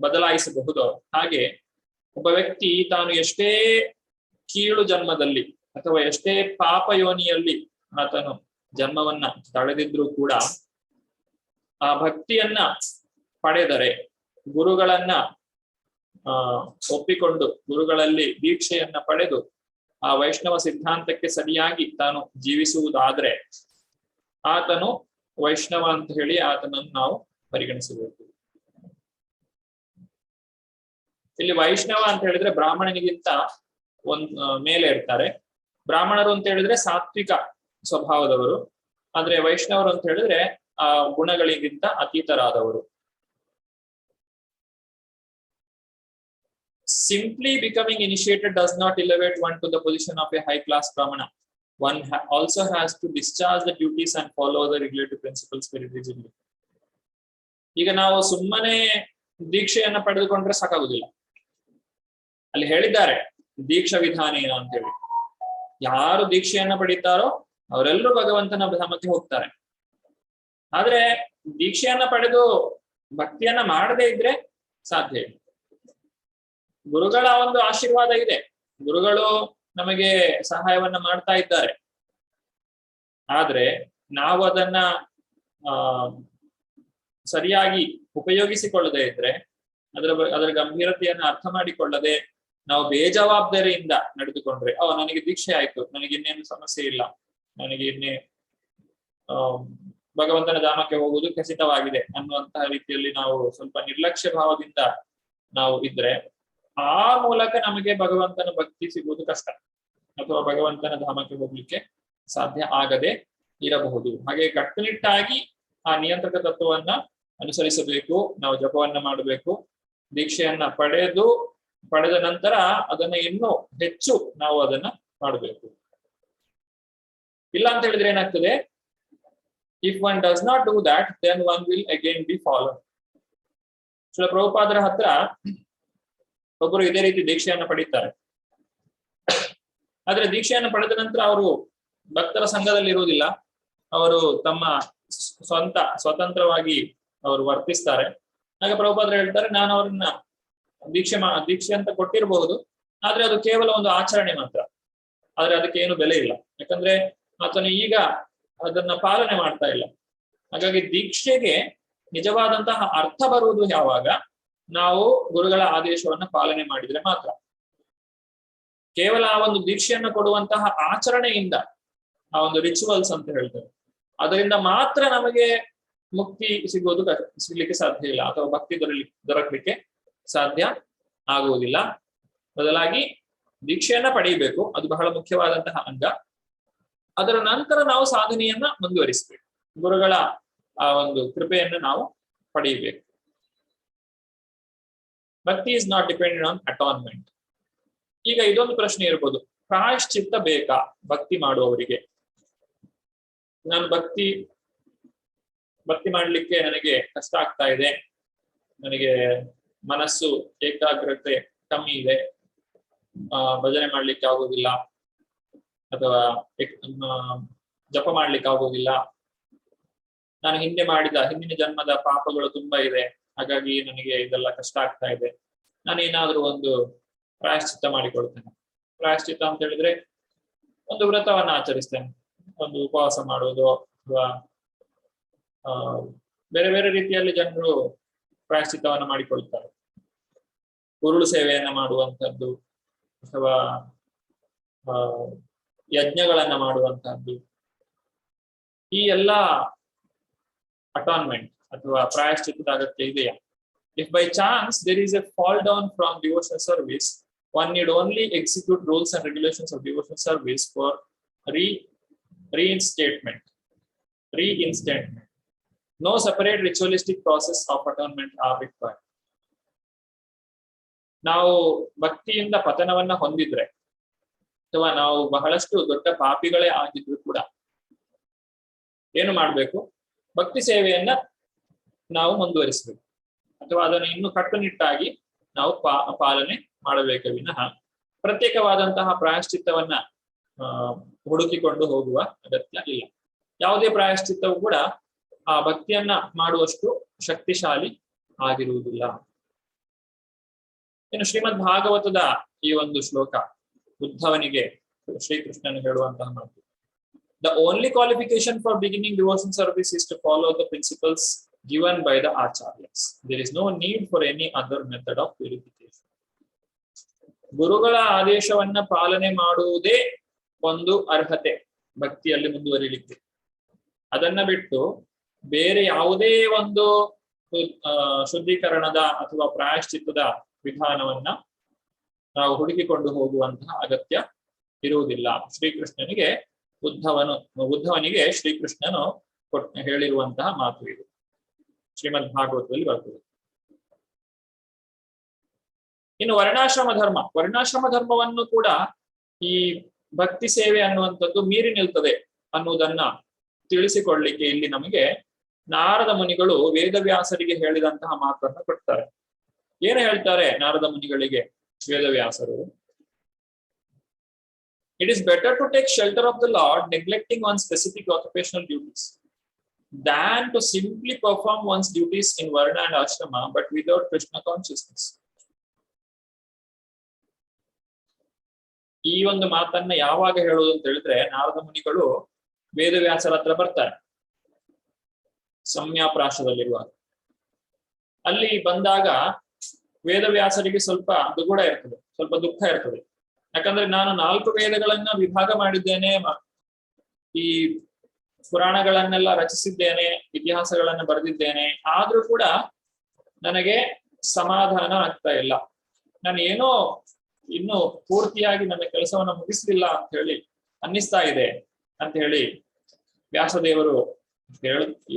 ಬದಲಾಯಿಸಬಹುದು, ಹಾಗೆ ಒಬ್ಬ ವ್ಯಕ್ತಿ ತಾನು ಎಷ್ಟೇ ಕೀಳು ಜನ್ಮದಲ್ಲಿ ಅಥವಾ ಎಷ್ಟೇ ಪಾಪ ಯೋನಿಯಲ್ಲಿ ಆತನು ಜನ್ಮವನ್ನ ತಳೆದಿದ್ರೂ ಕೂಡ ಆ ಭಕ್ತಿಯನ್ನ ಪಡೆದರೆ, ಗುರುಗಳನ್ನ ಒಪ್ಪಿಕೊಂಡು ಗುರುಗಳಲ್ಲಿ ದೀಕ್ಷೆಯನ್ನ ಪಡೆದು ಆ ವೈಷ್ಣವ ಸಿದ್ಧಾಂತಕ್ಕೆ ಸರಿಯಾಗಿ ತಾನು ಜೀವಿಸುವುದಾದ್ರೆ ಆತನು ವೈಷ್ಣವ ಅಂತ ಹೇಳಿ ಆತನನ್ನು ನಾವು ಪರಿಗಣಿಸಬೇಕು. ಇಲ್ಲಿ ವೈಷ್ಣವ ಅಂತ ಹೇಳಿದ್ರೆ ಬ್ರಾಹ್ಮಣನಿಗಿಂತ ಮೇಲೆ ಇರ್ತಾರೆ. ಬ್ರಾಹ್ಮಣರು ಅಂತ ಹೇಳಿದ್ರೆ ಸಾತ್ವಿಕ ಸ್ವಭಾವದವರು, ಆದ್ರೆ ವೈಷ್ಣವರು ಅಂತ ಹೇಳಿದ್ರೆ ಆ ಗುಣಗಳಿಗಿಂತ ಅತೀತರಾದವರು. Simply becoming initiated does not elevate one to the position of a high class brahmana. One also has to discharge the duties and follow the regulative principles very rigidly. ಈಗ ನಾವು ಸುಮ್ಮನೆ ದೀಕ್ಷೆಯನ್ನ ಪಡೆದುಕೊಂಡ್ರೆ ಸಾಕಾಗುದಿಲ್ಲ. ಅಲ್ಲಿ ಹೇಳಿದ್ದಾರೆ ದೀಕ್ಷಾ ವಿಧಾನ ಏನು ಅಂತ ಹೇಳಿ. ಯಾರು ದೀಕ್ಷೆಯನ್ನ ಪಡೀತಾರೋ ಅವರೆಲ್ಲರೂ ಭಗವಂತನ ಧಾಮಕ್ಕೆ ಹೋಗ್ತಾರೆ. ಆದ್ರೆ ದೀಕ್ಷೆಯನ್ನ ಪಡೆದು ಭಕ್ತಿಯನ್ನ ಮಾಡದೇ ಇದ್ರೆ ಸಾಧ್ಯ ಇಲ್ಲ. ಗುರುಗಳ ಒಂದು ಆಶೀರ್ವಾದ ಇದೆ, ಗುರುಗಳು ನಮಗೆ ಸಹಾಯವನ್ನ ಮಾಡ್ತಾ ಇದ್ದಾರೆ. ಆದ್ರೆ ನಾವು ಅದನ್ನ ಸರಿಯಾಗಿ ಉಪಯೋಗಿಸಿಕೊಳ್ಳದೆ ಇದ್ರೆ, ಅದರ ಗಂಭೀರತೆಯನ್ನು ಅರ್ಥ ಮಾಡಿಕೊಳ್ಳದೆ ನಾವು ಬೇಜವಾಬ್ದಾರಿಯಿಂದ ನಡೆದುಕೊಂಡ್ರೆ, ನನಗೆ ದೀಕ್ಷೆ ಆಯ್ತು, ನನಗೆ ಇನ್ನೇನು ಸಮಸ್ಯೆ ಇಲ್ಲ, ನನಗೆ ಇನ್ನೇ ಭಗವಂತನ ಧಾಮಕ್ಕೆ ಹೋಗುವುದು ಖಚಿತವಾಗಿದೆ ಅನ್ನುವಂತಹ ರೀತಿಯಲ್ಲಿ ನಾವು ಸ್ವಲ್ಪ ನಿರ್ಲಕ್ಷ್ಯ ಭಾವದಿಂದ ನಾವು ಇದ್ರೆ, ಆ ಮೂಲಕ ನಮಗೆ ಭಗವಂತನ ಭಕ್ತಿ ಸಿಗುವುದು ಕಷ್ಟ, ಅಥವಾ ಭಗವಂತನ ಧಾಮಕ್ಕೆ ಹೋಗ್ಲಿಕ್ಕೆ ಸಾಧ್ಯ ಆಗದೆ ಇರಬಹುದು. ಹಾಗೆ ಕಟ್ಟುನಿಟ್ಟಾಗಿ ಆ ನಿಯಂತ್ರಕ ತತ್ವವನ್ನ ಅನುಸರಿಸಬೇಕು. ನಾವು ಜಪವನ್ನ ಮಾಡಬೇಕು. ದೀಕ್ಷೆಯನ್ನ ಪಡೆದ ನಂತರ ಅದನ್ನ ಇನ್ನೂ ಹೆಚ್ಚು ನಾವು ಅದನ್ನ ಮಾಡಬೇಕು. ಇಲ್ಲ ಅಂತ ಹೇಳಿದ್ರೆ ಏನಾಗ್ತದೆ, if one does not do that then one will again be followed. Srila ಪ್ರಭುಪಾದರ ಹತ್ರ ಒಬ್ಬರು ಇದೇ ರೀತಿ ದೀಕ್ಷೆಯನ್ನ ಪಡೀತಾರೆ. ಆದ್ರೆ ದೀಕ್ಷೆಯನ್ನು ಪಡೆದ ನಂತರ ಅವರು ಭಕ್ತರ ಸಂಘದಲ್ಲಿ ಇರುವುದಿಲ್ಲ, ಅವರು ತಮ್ಮ ಸ್ವತಂತ್ರವಾಗಿ ಅವರು ವರ್ತಿಸ್ತಾರೆ. ಆಗ ಪ್ರಭುಪಾದರು ಹೇಳ್ತಾರೆ, ನಾನು ಅವ್ರನ್ನ ದೀಕ್ಷೆ ಅಂತ ಕೊಟ್ಟಿರಬಹುದು, ಆದ್ರೆ ಅದು ಕೇವಲ ಒಂದು ಆಚರಣೆ ಮಾತ್ರ, ಆದ್ರೆ ಅದಕ್ಕೆ ಏನು ಬೆಲೆ ಇಲ್ಲ, ಯಾಕಂದ್ರೆ ಆತನು ಈಗ ಅದನ್ನ ಪಾಲನೆ ಮಾಡ್ತಾ ಇಲ್ಲ. ಹಾಗಾಗಿ ದೀಕ್ಷೆಗೆ ನಿಜವಾದಂತಹ ಅರ್ಥ ಬರುವುದು ಯಾವಾಗ ನಾವು ಗುರುಗಳ ಆದೇಶವನ್ನ ಪಾಲನೆ ಮಾಡಿದ್ರೆ ಮಾತ್ರ. ಕೇವಲ ಆ ಒಂದು ದೀಕ್ಷೆಯನ್ನು ಕೊಡುವಂತಹ ಆಚರಣೆಯಿಂದ, ಆ ಒಂದು ರಿಚುವಲ್ಸ್ ಅಂತ ಹೇಳ್ತೇವೆ, ಅದರಿಂದ ಮಾತ್ರ ನಮಗೆ ಮುಕ್ತಿ ಸಿಗ್ಲಿಕ್ಕೆ ಸಾಧ್ಯ ಇಲ್ಲ, ಅಥವಾ ಭಕ್ತಿ ದೊರಕಲಿಕ್ಕೆ ಸಾಧ್ಯ ಆಗುವುದಿಲ್ಲ. ಬದಲಾಗಿ ದೀಕ್ಷೆಯನ್ನ ಪಡೆಯಬೇಕು, ಅದು ಬಹಳ ಮುಖ್ಯವಾದಂತಹ ಅಂಗ. ಅದರ ನಂತರ ನಾವು ಸಾಧನೆಯನ್ನ ಮುಂದುವರಿಸಬೇಕು, ಗುರುಗಳ ಆ ಒಂದು ಕೃಪೆಯನ್ನು ನಾವು ಪಡೆಯಬೇಕು. ಭಕ್ತಿ ಇಸ್ ನಾಟ್ ಡಿಪೆಂಡೆಂಟ್ ಆನ್ ಅಟಾನ್ಮೆಂಟ್. ಈಗ ಇದೊಂದು ಪ್ರಶ್ನೆ ಇರ್ಬೋದು, ಪ್ರಾಯಶ್ಚಿತ್ತ ಬೇಕಾ ಭಕ್ತಿ ಮಾಡುವವರಿಗೆ? ನಾನು ಭಕ್ತಿ ಮಾಡ್ಲಿಕ್ಕೆ ನನಗೆ ಕಷ್ಟ ಆಗ್ತಾ ಇದೆ, ನನಗೆ ಮನಸ್ಸು ಏಕಾಗ್ರತೆ ಕಮ್ಮಿ ಇದೆ, ಭಜನೆ ಮಾಡ್ಲಿಕ್ಕೆ ಆಗೋದಿಲ್ಲ, ಅಥವಾ ಜಪ ಮಾಡ್ಲಿಕ್ಕೆ ಆಗೋದಿಲ್ಲ, ನಾನು ಹಿಂದಿನ ಜನ್ಮದ ಪಾಪಗಳು ತುಂಬಾ ಇದೆ, ಹಾಗಾಗಿ ನನಗೆ ಇದೆಲ್ಲ ಕಷ್ಟ ಆಗ್ತಾ ಇದೆ, ನಾನೇನಾದ್ರೂ ಒಂದು ಪ್ರಾಯಶ್ಚಿತ್ತ ಮಾಡಿಕೊಳ್ತೇನೆ. ಪ್ರಾಯಶ್ಚಿತ್ತ ಅಂತ ಹೇಳಿದ್ರೆ ಒಂದು ವ್ರತವನ್ನ ಆಚರಿಸ್ತೇನೆ, ಒಂದು ಉಪವಾಸ ಮಾಡುವುದು, ಅಥವಾ ಬೇರೆ ಬೇರೆ ರೀತಿಯಲ್ಲಿ ಜನರು ಪ್ರಾಯಶ್ಚಿತ್ತವನ್ನ ಮಾಡಿಕೊಳ್ತಾರೆ. ಉರುಳು ಸೇವೆಯನ್ನ ಮಾಡುವಂತಹದ್ದು, ಅಥವಾ ಯಜ್ಞಗಳನ್ನ ಮಾಡುವಂತಹದ್ದು, ಈ ಎಲ್ಲ ಅಟಾನ್ಮೆಂಟ್ ಅಥವಾ ಪ್ರಾಯಶ್ಚಿತ್ತದ ಅಗತ್ಯ ಇದೆಯಾ? If by chance there is a fall down from devotional service, one need only execute rules and regulations of devotional service for reinstatement. No separate ritualistic process of atonement are required. ನಾವು ಭಕ್ತಿಯಿಂದ ಪತನವನ್ನ ಹೊಂದಿದ್ರೆ, ಅಥವಾ ನಾವು ಬಹಳಷ್ಟು ದೊಡ್ಡ ಪಾಪಿಗಳೇ ಆಗಿದ್ರು ಕೂಡ ಏನು ಮಾಡ್ಬೇಕು? ಭಕ್ತಿ ಸೇವೆಯನ್ನ ನಾವು ಮುಂದುವರಿಸಬೇಕು, ಅಥವಾ ಅದನ್ನು ಇನ್ನೂ ಕಟ್ಟುನಿಟ್ಟಾಗಿ ನಾವು ಪಾಲನೆ ಮಾಡಬೇಕು ವಿನಃ ಪ್ರತ್ಯೇಕವಾದಂತಹ ಪ್ರಾಯಶ್ಚಿತ್ತವನ್ನ ಹುಡುಕಿಕೊಂಡು ಹೋಗುವ ಅಗತ್ಯ ಇಲ್ಲ. ಯಾವುದೇ ಪ್ರಾಯಶ್ಚಿತ್ತವು ಕೂಡ ಆ ಭಕ್ತಿಯನ್ನ ಮಾಡುವಷ್ಟು ಶಕ್ತಿಶಾಲಿ ಆಗಿರುವುದಿಲ್ಲ. ಇನ್ನು ಶ್ರೀಮದ್ ಭಾಗವತದ ಈ ಒಂದು ಶ್ಲೋಕ ಉದ್ಧವನಿಗೆ ಶ್ರೀಕೃಷ್ಣನು ಹೇಳುವಂತಹ ಮಾತು, The only qualification for beginning devotion service is to follow the principles given by the acharyas. There is no need for any other method of purification. ಗುರುಗಳ ಆದೇಶವನ್ನ ಪಾಲನೆ ಮಾಡುವುದೇ ಒಂದು ಅರ್ಹತೆ ಭಕ್ತಿಯಲ್ಲಿ ಮುಂದುವರಿಲಿಕ್ಕೆ. ಅದನ್ನ ಬಿಟ್ಟು ಬೇರೆ ಯಾವುದೇ ಒಂದು ಶುದ್ಧೀಕರಣದ ಅಥವಾ ಪ್ರಾಯಶ್ಚಿತ್ತದ ವಿಧಾನವನ್ನ ನಾವು ಹುಡುಕಿಕೊಂಡು ಹೋಗುವಂತಹ ಅಗತ್ಯ ಇರುವುದಿಲ್ಲ. ಶ್ರೀಕೃಷ್ಣನಿಗೆ ಉದ್ಧವನಿಗೆ ಶ್ರೀಕೃಷ್ಣನು ಹೇಳಿರುವಂತಹ ಮಾತು ಇದು ಶ್ರೀಮದ್ ಭಾಗವತದಲ್ಲಿ ಬರ್ತದೆ. ಇನ್ನು ವರ್ಣಾಶ್ರಮ ಧರ್ಮವನ್ನು ಕೂಡ ಈ ಭಕ್ತಿ ಸೇವೆ ಅನ್ನುವಂಥದ್ದು ಮೀರಿ ನಿಲ್ತದೆ ಅನ್ನುವುದನ್ನ ತಿಳಿಸಿಕೊಳ್ಳಿಕ್ಕೆ ಇಲ್ಲಿ ನಮಗೆ ನಾರದ ಮುನಿಗಳು ವೇದವ್ಯಾಸರಿಗೆ ಹೇಳಿದಂತಹ ಮಾತನ್ನ ಕೊಡ್ತಾರೆ. ಏನು ಹೇಳ್ತಾರೆ ನಾರದ ಮುನಿಗಳಿಗೆ ವೇದವ್ಯಾಸರು? It is better to take shelter of the Lord, neglecting one's specific occupational duties. than to simply perform one's duties in Varna and Ashrama, but without Krishna consciousness. ಈ ಒಂದು ಮಾತನ್ನ ಯಾವಾಗ ಹೇಳುವುದು ಅಂತ ಹೇಳಿದ್ರೆ, ನಾರದ ಮುನಿಗಳು ವೇದವ್ಯಾಸರ ಹತ್ರ ಬರ್ತಾರೆ ಸಂಜ್ಞಾಪ್ರಾಶದಲ್ಲಿರುವಾಗ. ಅಲ್ಲಿ ಬಂದಾಗ ವೇದವ್ಯಾಸರಿಗೆ ಸ್ವಲ್ಪ ದುಗುಡ ಇರ್ತದೆ, ಸ್ವಲ್ಪ ದುಃಖ ಇರ್ತದೆ. ಯಾಕಂದ್ರೆ ನಾನು 4 ವೇದಗಳನ್ನ ವಿಭಾಗ ಮಾಡಿದ್ದೇನೆ, ಈ ಪುರಾಣಗಳನ್ನೆಲ್ಲ ರಚಿಸಿದ್ದೇನೆ, ಇತಿಹಾಸಗಳನ್ನ ಬರೆದಿದ್ದೇನೆ, ಆದ್ರೂ ಕೂಡ ನನಗೆ ಸಮಾಧಾನ ಆಗ್ತಾ ಇಲ್ಲ. ನಾನು ಏನೋ ಇನ್ನು ಪೂರ್ತಿಯಾಗಿ ನನ್ನ ಕೆಲಸವನ್ನ ಮುಗಿಸ್ಲಿಲ್ಲ ಅಂತ ಹೇಳಿ ಅನ್ನಿಸ್ತಾ ಇದೆ ಅಂತ ಹೇಳಿ ವ್ಯಾಸದೇವರು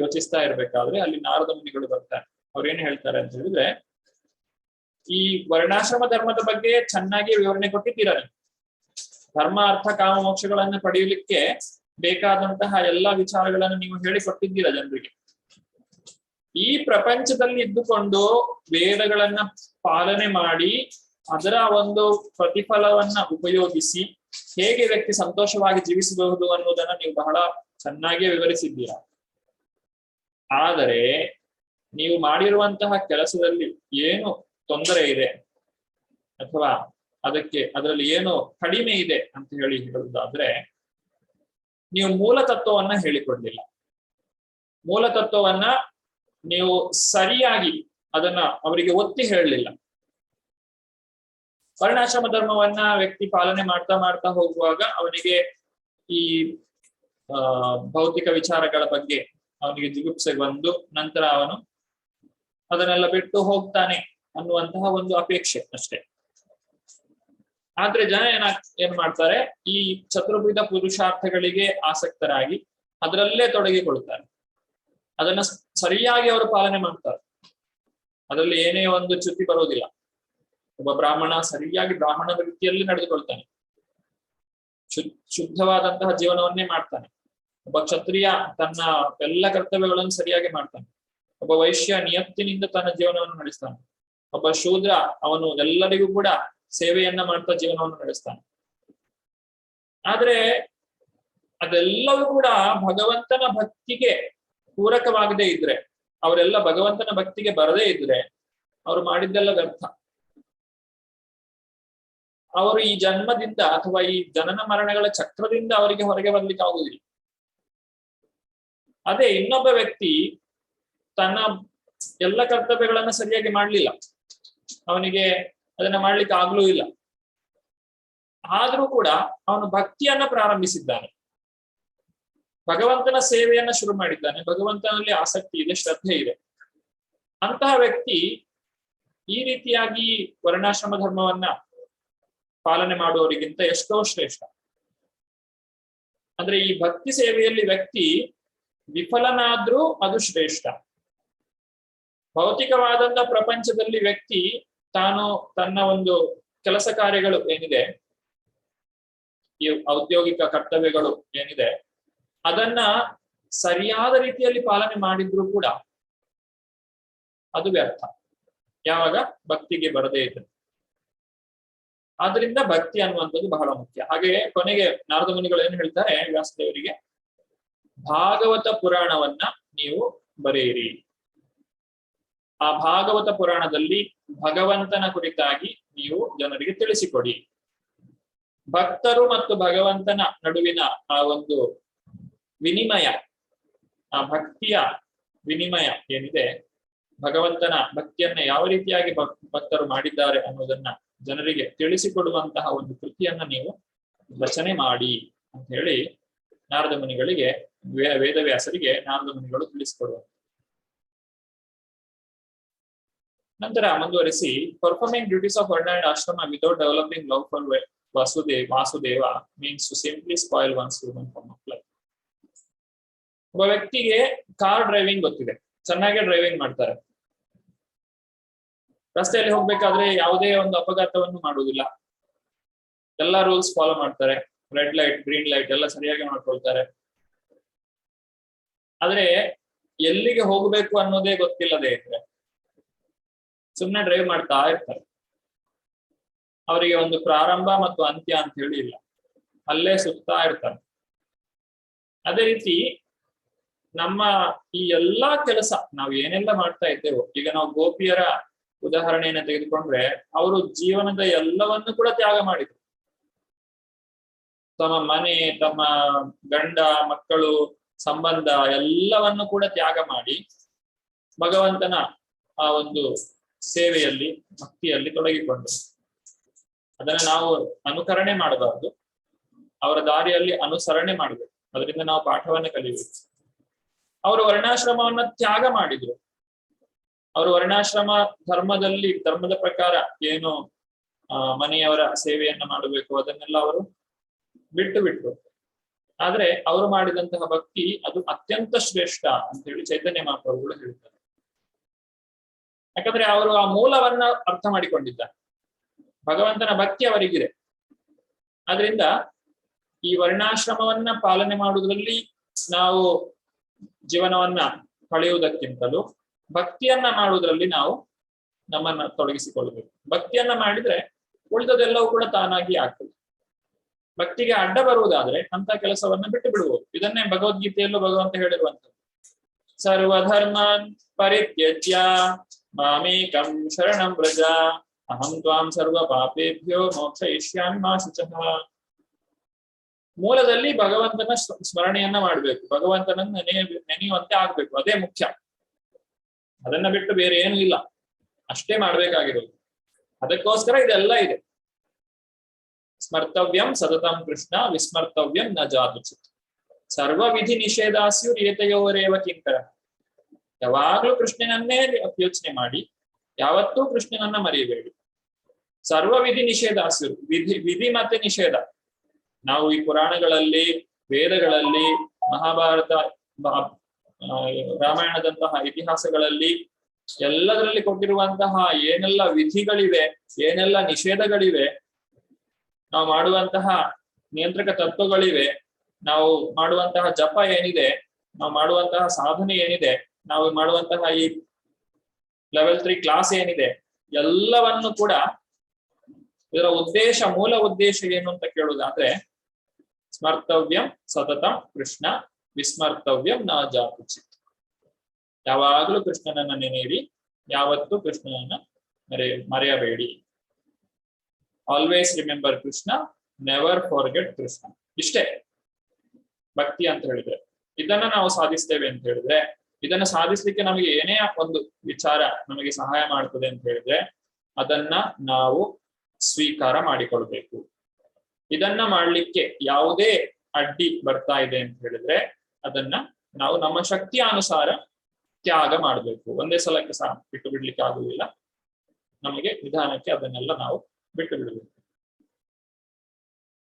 ಯೋಚಿಸ್ತಾ ಇರ್ಬೇಕಾದ್ರೆ ಅಲ್ಲಿ ನಾರದ ಮುನಿಗಳು ಬರ್ತಾರೆ. ಅವ್ರೇನ್ ಹೇಳ್ತಾರೆ ಅಂತ ಹೇಳಿದ್ರೆ, ಈ ವರ್ಣಾಶ್ರಮ ಧರ್ಮದ ಬಗ್ಗೆ ಚೆನ್ನಾಗಿ ವಿವರಣೆ ಕೊಟ್ಟಿದ್ದೀರಾ ನೀವು. ಧರ್ಮ ಅರ್ಥ ಕಾಮ ಮೋಕ್ಷಗಳನ್ನ ಪಡೆಯಲಿಕ್ಕೆ ಬೇಕಾದಂತಹ ಎಲ್ಲಾ ವಿಚಾರಗಳನ್ನು ನೀವು ಹೇಳಿಕೊಟ್ಟಿದ್ದೀರಾ ಜನರಿಗೆ. ಈ ಪ್ರಪಂಚದಲ್ಲಿ ಇದ್ದುಕೊಂಡು ವೇದಗಳನ್ನ ಪಾಲನೆ ಮಾಡಿ ಅದರ ಒಂದು ಪ್ರತಿಫಲವನ್ನ ಉಪಯೋಗಿಸಿ ಹೇಗೆ ವ್ಯಕ್ತಿ ಸಂತೋಷವಾಗಿ ಜೀವಿಸಬಹುದು ಅನ್ನೋದನ್ನ ನೀವು ಬಹಳ ಚೆನ್ನಾಗಿ ವಿವರಿಸಿದ್ದೀರಾ. ಆದರೆ ನೀವು ಮಾಡಿರುವಂತಹ ಕೆಲಸದಲ್ಲಿ ಏನು ತೊಂದರೆ ಇದೆ ಅಥವಾ ಅದರಲ್ಲಿ ಏನು ಕಡಿಮೆ ಇದೆ ಅಂತ ಹೇಳುವುದಾದ್ರೆ, ನೀವು ಮೂಲ ತತ್ವವನ್ನ ಹೇಳಿಕೊಡ್ಲಿಲ್ಲ. ಮೂಲ ತತ್ವವನ್ನ ನೀವು ಸರಿಯಾಗಿ ಅದನ್ನ ಅವರಿಗೆ ಒತ್ತಿ ಹೇಳಲಿಲ್ಲ. ವರ್ಣಾಶ್ರಮ ಧರ್ಮವನ್ನ ವ್ಯಕ್ತಿ ಪಾಲನೆ ಮಾಡ್ತಾ ಹೋಗುವಾಗ ಅವನಿಗೆ ಈ ಭೌತಿಕ ವಿಚಾರಗಳ ಬಗ್ಗೆ ಅವನಿಗೆ ಜಿಗುಪ್ಸೆ ಬಂದು ನಂತರ ಅವನು ಅದನ್ನೆಲ್ಲ ಬಿಟ್ಟು ಹೋಗ್ತಾನೆ ಅನ್ನುವಂತಹ ಒಂದು ಅಪೇಕ್ಷೆ ಅಷ್ಟೇ. ಆದ್ರೆ ಜನ ಏನ್ ಮಾಡ್ತಾರೆ, ಈ ಚತುರ್ವಿಧ ಪುರುಷಾರ್ಥಗಳಿಗೆ ಆಸಕ್ತರಾಗಿ ಅದರಲ್ಲೇ ತೊಡಗಿಕೊಳ್ತಾರೆ. ಅದನ್ನ ಸರಿಯಾಗಿ ಅವರು ಪಾಲನೆ ಮಾಡ್ತಾರೆ. ಅದರಲ್ಲಿ ಏನೇ ಒಂದು ಚ್ಯುತಿ ಬರೋದಿಲ್ಲ. ಒಬ್ಬ ಬ್ರಾಹ್ಮಣ ಸರಿಯಾಗಿ ಬ್ರಾಹ್ಮಣದ ರೀತಿಯಲ್ಲಿ ನಡೆದುಕೊಳ್ತಾನೆ, ಶುದ್ಧವಾದಂತಹ ಜೀವನವನ್ನೇ ಮಾಡ್ತಾನೆ. ಒಬ್ಬ ಕ್ಷತ್ರಿಯ ತನ್ನ ಎಲ್ಲ ಕರ್ತವ್ಯಗಳನ್ನು ಸರಿಯಾಗಿ ಮಾಡ್ತಾನೆ. ಒಬ್ಬ ವೈಶ್ಯ ನಿಯತ್ತಿನಿಂದ ತನ್ನ ಜೀವನವನ್ನು ನಡೆಸ್ತಾನೆ. ಒಬ್ಬ ಶೂದ್ರ ಅವನು ಎಲ್ಲರಿಗೂ ಕೂಡ ಸೇವೆಯನ್ನ ಮಾಡ್ತಾ ಜೀವನವನ್ನು ನಡೆಸ್ತಾನೆ. ಆದ್ರೆ ಅದೆಲ್ಲವೂ ಕೂಡ ಭಗವಂತನ ಭಕ್ತಿಗೆ ಪೂರಕವಾಗದೇ ಇದ್ರೆ, ಅವರೆಲ್ಲ ಭಗವಂತನ ಭಕ್ತಿಗೆ ಬರದೇ ಇದ್ರೆ ಅವರು ಮಾಡಿದ್ದೆಲ್ಲ ವ್ಯರ್ಥ. ಅವರು ಈ ಜನ್ಮದಿಂದ ಅಥವಾ ಈ ಜನನ ಮರಣಗಳ ಚಕ್ರದಿಂದ ಅವರಿಗೆ ಹೊರಗೆ ಬರ್ಲಿಕ್ಕೆ ಆಗುದಿಲ್ಲ. ಅದೇ ಇನ್ನೊಬ್ಬ ವ್ಯಕ್ತಿ ತನ್ನ ಎಲ್ಲ ಕರ್ತವ್ಯಗಳನ್ನ ಸರಿಯಾಗಿ ಮಾಡ್ಲಿಲ್ಲ, ಅವನಿಗೆ ಅದನ್ನ ಮಾಡ್ಲಿಕ್ಕೆ ಆಗ್ಲೂ ಇಲ್ಲ, ಆದ್ರೂ ಕೂಡ ಅವನು ಭಕ್ತಿಯನ್ನ ಪ್ರಾರಂಭಿಸಿದ್ದಾನೆ, ಭಗವಂತನ ಸೇವೆಯನ್ನ ಶುರು ಮಾಡಿದ್ದಾನೆ, ಭಗವಂತನಲ್ಲಿ ಆಸಕ್ತಿ ಇದೆ, ಶ್ರದ್ಧೆ ಇದೆ. ಅಂತಹ ವ್ಯಕ್ತಿ ಈ ರೀತಿಯಾಗಿ ವರ್ಣಾಶ್ರಮ ಧರ್ಮವನ್ನ ಪಾಲನೆ ಮಾಡುವವರಿಗಿಂತ ಎಷ್ಟೋ ಶ್ರೇಷ್ಠ. ಅಂದ್ರೆ ಈ ಭಕ್ತಿ ಸೇವೆಯಲ್ಲಿ ವ್ಯಕ್ತಿ ವಿಫಲನಾದ್ರೂ ಅದು ಶ್ರೇಷ್ಠ. ಭೌತಿಕವಾದಂತ ಪ್ರಪಂಚದಲ್ಲಿ ವ್ಯಕ್ತಿ ತಾನು ತನ್ನ ಒಂದು ಕೆಲಸ ಕಾರ್ಯಗಳು ಏನಿದೆ, ಈ ಔದ್ಯೋಗಿಕ ಕರ್ತವ್ಯಗಳು ಏನಿದೆ, ಅದನ್ನ ಸರಿಯಾದ ರೀತಿಯಲ್ಲಿ ಪಾಲನೆ ಮಾಡಿದ್ರು ಕೂಡ ಅದು ವ್ಯರ್ಥ, ಯಾವಾಗ ಭಕ್ತಿಗೆ ಬರದೇ ಇದ್ರೆ. ಆದ್ರಿಂದ ಭಕ್ತಿ ಅನ್ನುವಂಥದ್ದು ಬಹಳ ಮುಖ್ಯ. ಹಾಗೆಯೇ ಕೊನೆಗೆ ನಾರದ ಮುನಿಗಳು ಏನು ಹೇಳ್ತಾರೆ ವ್ಯಾಸದೇವರಿಗೆ, ಭಾಗವತ ಪುರಾಣವನ್ನ ನೀವು ಬರೆಯಿರಿ. ಆ ಭಾಗವತ ಪುರಾಣದಲ್ಲಿ ಭಗವಂತನ ಕುರಿತಾಗಿ ನೀವು ಜನರಿಗೆ ತಿಳಿಸಿಕೊಡಿ. ಭಕ್ತರು ಮತ್ತು ಭಗವಂತನ ನಡುವಿನ ಆ ಒಂದು ವಿನಿಮಯ, ಆ ಭಕ್ತಿಯ ವಿನಿಮಯ ಏನಿದೆ, ಭಗವಂತನ ಭಕ್ತಿಯನ್ನ ಯಾವ ರೀತಿಯಾಗಿ ಭಕ್ತರು ಮಾಡಿದ್ದಾರೆ ಅನ್ನೋದನ್ನ ಜನರಿಗೆ ತಿಳಿಸಿಕೊಡುವಂತಹ ಒಂದು ಕೃತಿಯನ್ನ ನೀವು ರಚನೆ ಮಾಡಿ ಅಂತ ಹೇಳಿ ನಾರದ ಮುನಿಗಳಿಗೆ, ವೇದವ್ಯಾಸರಿಗೆ ನಾರದ ಮುನಿಗಳು ತಿಳಿಸಿಕೊಡುವ. ನಂತರ ಮುಂದುವರಿಸಿ, performing duties of varna and ashrama without developing love for Vasudeva means to simply spoil one's human form of life. ಒಬ್ಬ ವ್ಯಕ್ತಿಗೆ ಕಾರ್ ಡ್ರೈವಿಂಗ್ ಗೊತ್ತಿದೆ, ಚೆನ್ನಾಗಿ ಡ್ರೈವಿಂಗ್ ಮಾಡ್ತಾರೆ, ರಸ್ತೆಯಲ್ಲಿ ಹೋಗ್ಬೇಕಾದ್ರೆ ಯಾವುದೇ ಒಂದು ಅಪಘಾತವನ್ನು ಮಾಡುವುದಿಲ್ಲ, ಎಲ್ಲ ರೂಲ್ಸ್ ಫಾಲೋ ಮಾಡ್ತಾರೆ, ರೆಡ್ ಲೈಟ್ ಗ್ರೀನ್ ಲೈಟ್ ಎಲ್ಲ ಸರಿಯಾಗಿ ಮಾಡ್ಕೊಳ್ತಾರೆ. ಆದ್ರೆ ಎಲ್ಲಿಗೆ ಹೋಗ್ಬೇಕು ಅನ್ನೋದೇ ಗೊತ್ತಿಲ್ಲದೆ ಇದ್ರೆ ಸುಮ್ಮನೆ ಡ್ರೈವ್ ಮಾಡ್ತಾ ಇರ್ತಾರೆ. ಅವರಿಗೆ ಒಂದು ಪ್ರಾರಂಭ ಮತ್ತು ಅಂತ್ಯ ಅಂತ ಹೇಳಿ ಇಲ್ಲ, ಅಲ್ಲೇ ಸುತ್ತಾ ಇರ್ತಾರೆ. ಅದೇ ರೀತಿ ನಮ್ಮ ಈ ಎಲ್ಲಾ ಕೆಲಸ ನಾವು ಏನೆಲ್ಲ ಮಾಡ್ತಾ ಇದ್ದೇವೋ, ಈಗ ನಾವು ಗೋಪಿಯರ ಉದಾಹರಣೆಯನ್ನ ತೆಗೆದುಕೊಂಡ್ರೆ ಅವರು ಜೀವನದ ಎಲ್ಲವನ್ನು ಕೂಡ ತ್ಯಾಗ ಮಾಡಿದ್ರು. ತಮ್ಮ ಮನೆ, ತಮ್ಮ ಗಂಡ, ಮಕ್ಕಳು, ಸಂಬಂಧ ಎಲ್ಲವನ್ನು ಕೂಡ ತ್ಯಾಗ ಮಾಡಿ ಭಗವಂತನ ಆ ಒಂದು ಸೇವೆಯಲ್ಲಿ, ಭಕ್ತಿಯಲ್ಲಿ ತೊಡಗಿಕೊಂಡರು. ಅದನ್ನ ನಾವು ಅನುಕರಣೆ ಮಾಡಬಾರ್ದು, ಅವರ ದಾರಿಯಲ್ಲಿ ಅನುಸರಣೆ ಮಾಡಬೇಕು. ಅದರಿಂದ ನಾವು ಪಾಠವನ್ನ ಕಲಿಬೇಕು. ಅವರು ವರ್ಣಾಶ್ರಮವನ್ನ ತ್ಯಾಗ ಮಾಡಿದ್ರು. ಅವರು ವರ್ಣಾಶ್ರಮ ಧರ್ಮದ ಪ್ರಕಾರ ಏನು ಮನೆಯವರ ಸೇವೆಯನ್ನ ಮಾಡಬೇಕು ಅದನ್ನೆಲ್ಲ ಅವರು ಬಿಟ್ಟು. ಆದ್ರೆ ಅವರು ಮಾಡಿದಂತಹ ಭಕ್ತಿ ಅದು ಅತ್ಯಂತ ಶ್ರೇಷ್ಠ ಅಂತ ಹೇಳಿ ಚೈತನ್ಯ ಮಹಾಪ್ರಭುಗಳು ಹೇಳ್ತಾರೆ. ಯಾಕಂದ್ರೆ ಅವರು ಆ ಮೂಲವನ್ನ ಅರ್ಥ ಮಾಡಿಕೊಂಡಿದ್ದಾರೆ. ಭಗವಂತನ ಭಕ್ತಿ ಅವರಿಗಿದೆ. ಆದ್ರಿಂದ ಈ ವರ್ಣಾಶ್ರಮವನ್ನ ಪಾಲನೆ ಮಾಡುವುದರಲ್ಲಿ ನಾವು ಜೀವನವನ್ನ ಕಳೆಯುವುದಕ್ಕಿಂತಲೂ ಭಕ್ತಿಯನ್ನ ಮಾಡುವುದರಲ್ಲಿ ನಾವು ನಮ್ಮನ್ನ ತೊಡಗಿಸಿಕೊಳ್ಳಬೇಕು. ಭಕ್ತಿಯನ್ನ ಮಾಡಿದ್ರೆ ಉಳಿದದೆಲ್ಲವೂ ಕೂಡ ತಾನಾಗಿ ಆಗ್ತದೆ. ಭಕ್ತಿಗೆ ಅಡ್ಡ ಬರುವುದಾದ್ರೆ ಅಂತ ಕೆಲಸವನ್ನ ಬಿಟ್ಟು ಬಿಡುವುದು. ಇದನ್ನೇ ಭಗವದ್ಗೀತೆಯಲ್ಲೂ ಭಗವಂತ ಹೇಳಿರುವಂಥದ್ದು. ಸರ್ವಧರ್ಮಾನ್ ಪರಿತ್ಯಜ್ಯ ಮಾಮೇಕಂ ಶರಣಂ ವ್ರಜ ಅಹಂ ತ್ವಾಂ ಸರ್ವ ಪಾಪೇಭ್ಯೋ ಮೋಕ್ಷಯಿಷ್ಯಾಮಿ ಮಾ ಶುಚಃ. ಮೂಲದಲ್ಲಿ ಭಗವಂತನ ಸ್ಮರಣೆಯನ್ನ ಮಾಡಬೇಕು, ಭಗವಂತನನ್ನ ನೆನೆಯುವಂತೆ ಆಗ್ಬೇಕು. ಅದೇ ಮುಖ್ಯ. ಅದನ್ನ ಬಿಟ್ಟು ಬೇರೆ ಏನೂ ಇಲ್ಲ, ಅಷ್ಟೇ ಮಾಡ್ಬೇಕಾಗಿರೋದು. ಅದಕ್ಕೋಸ್ಕರ ಇದೆಲ್ಲ ಇದೆ. ಸ್ಮರ್ತವ್ಯಂ ಸತತಂ ಕೃಷ್ಣ ವಿಸ್ಮರ್ತವ್ಯಂ ನ ಜಾತುಚಿತ್. ಸರ್ವ ವಿಧಿ ನಿಷೇಧಾಸ್ಯುರ್ ಏತಯೋರೇವ ಕಿಂಕರ. ಯಾವಾಗ್ಲೂ ಕೃಷ್ಣನನ್ನೇ ಯೋಚನೆ ಮಾಡಿ, ಯಾವತ್ತೂ ಕೃಷ್ಣನನ್ನ ಮರೆಯಬೇಡಿ. ಸರ್ವ ವಿಧಿ ನಿಷೇಧಾಸ್ಯುರ್, ವಿಧಿ ಮತ್ತೆ ನಿಷೇಧ. ನಾವು ಈ ಪುರಾಣಗಳಲ್ಲಿ, ವೇದಗಳಲ್ಲಿ, ಮಹಾಭಾರತ, ರಾಮಾಯಣದಂತಹ ಇತಿಹಾಸಗಳಲ್ಲಿ ಎಲ್ಲದರಲ್ಲಿ ಕೊಟ್ಟಿರುವಂತಹ ಏನೆಲ್ಲ ವಿಧಿಗಳಿವೆ, ಏನೆಲ್ಲ ನಿಷೇಧಗಳಿವೆ, ನಾವು ಮಾಡುವಂತಹ ನಿಯಂತ್ರಕ ತತ್ವಗಳಿವೆ, ನಾವು ಮಾಡುವಂತಹ ಜಪ ಏನಿದೆ, ನಾವು ಮಾಡುವಂತಹ ಸಾಧನೆ ಏನಿದೆ, ನಾವು ಮಾಡುವಂತಹ ಈ ಲೆವೆಲ್ 3 ಕ್ಲಾಸ್ ಏನಿದೆ, ಎಲ್ಲವನ್ನು ಕೂಡ ಇದರ ಉದ್ದೇಶ, ಮೂಲ ಉದ್ದೇಶ ಏನು ಅಂತ ಕೇಳುವುದಾದ್ರೆ ಸ್ಮರ್ತವ್ಯಂ ಸತತಂ ಕೃಷ್ಣ ವಿಸ್ಮರ್ತವ್ಯಂ ನ ಜಾತುಚಿತ್. ಯಾವಾಗಲೂ ಕೃಷ್ಣನನ್ನ ನೆನೆಯಿರಿ, ಯಾವತ್ತೂ ಕೃಷ್ಣನನ್ನ ಮರೆಯಬೇಡಿ. Always remember Krishna, never forget Krishna. ಇಷ್ಟೇ ಭಕ್ತಿ ಅಂತ ಹೇಳಿದ್ರೆ. ಇದನ್ನ ನಾವು ಸಾಧಿಸ್ತೇವೆ ಅಂತ ಹೇಳಿದ್ರೆ, ಇದನ್ನ ಸಾಧಿಸ್ಲಿಕ್ಕೆ ನಮಗೆ ಏನೇ ಒಂದು ವಿಚಾರ ನಮಗೆ ಸಹಾಯ ಮಾಡ್ತದೆ ಅಂತ ಹೇಳಿದ್ರೆ ಅದನ್ನ ನಾವು ಸ್ವೀಕಾರ ಮಾಡಿಕೊಳ್ಬೇಕು. ಇದನ್ನ ಮಾಡ್ಲಿಕ್ಕೆ ಯಾವುದೇ ಅಡ್ಡಿ ಬರ್ತಾ ಇದೆ ಅಂತ ಹೇಳಿದ್ರೆ ಅದನ್ನ ನಾವು ನಮ್ಮ ಶಕ್ತಿಯ ಅನುಸಾರ ತ್ಯಾಗ ಮಾಡಬೇಕು. ಒಂದೇ ಸಲಕ್ಕೆ ಬಿಟ್ಟು ಬಿಡ್ಲಿಕ್ಕೆ ಆಗುವುದಿಲ್ಲ. ನಮಗೆ ನಿಧಾನಕ್ಕೆ ಅದನ್ನೆಲ್ಲ ನಾವು ಬಿಟ್ಟು ಬಿಡಬೇಕು.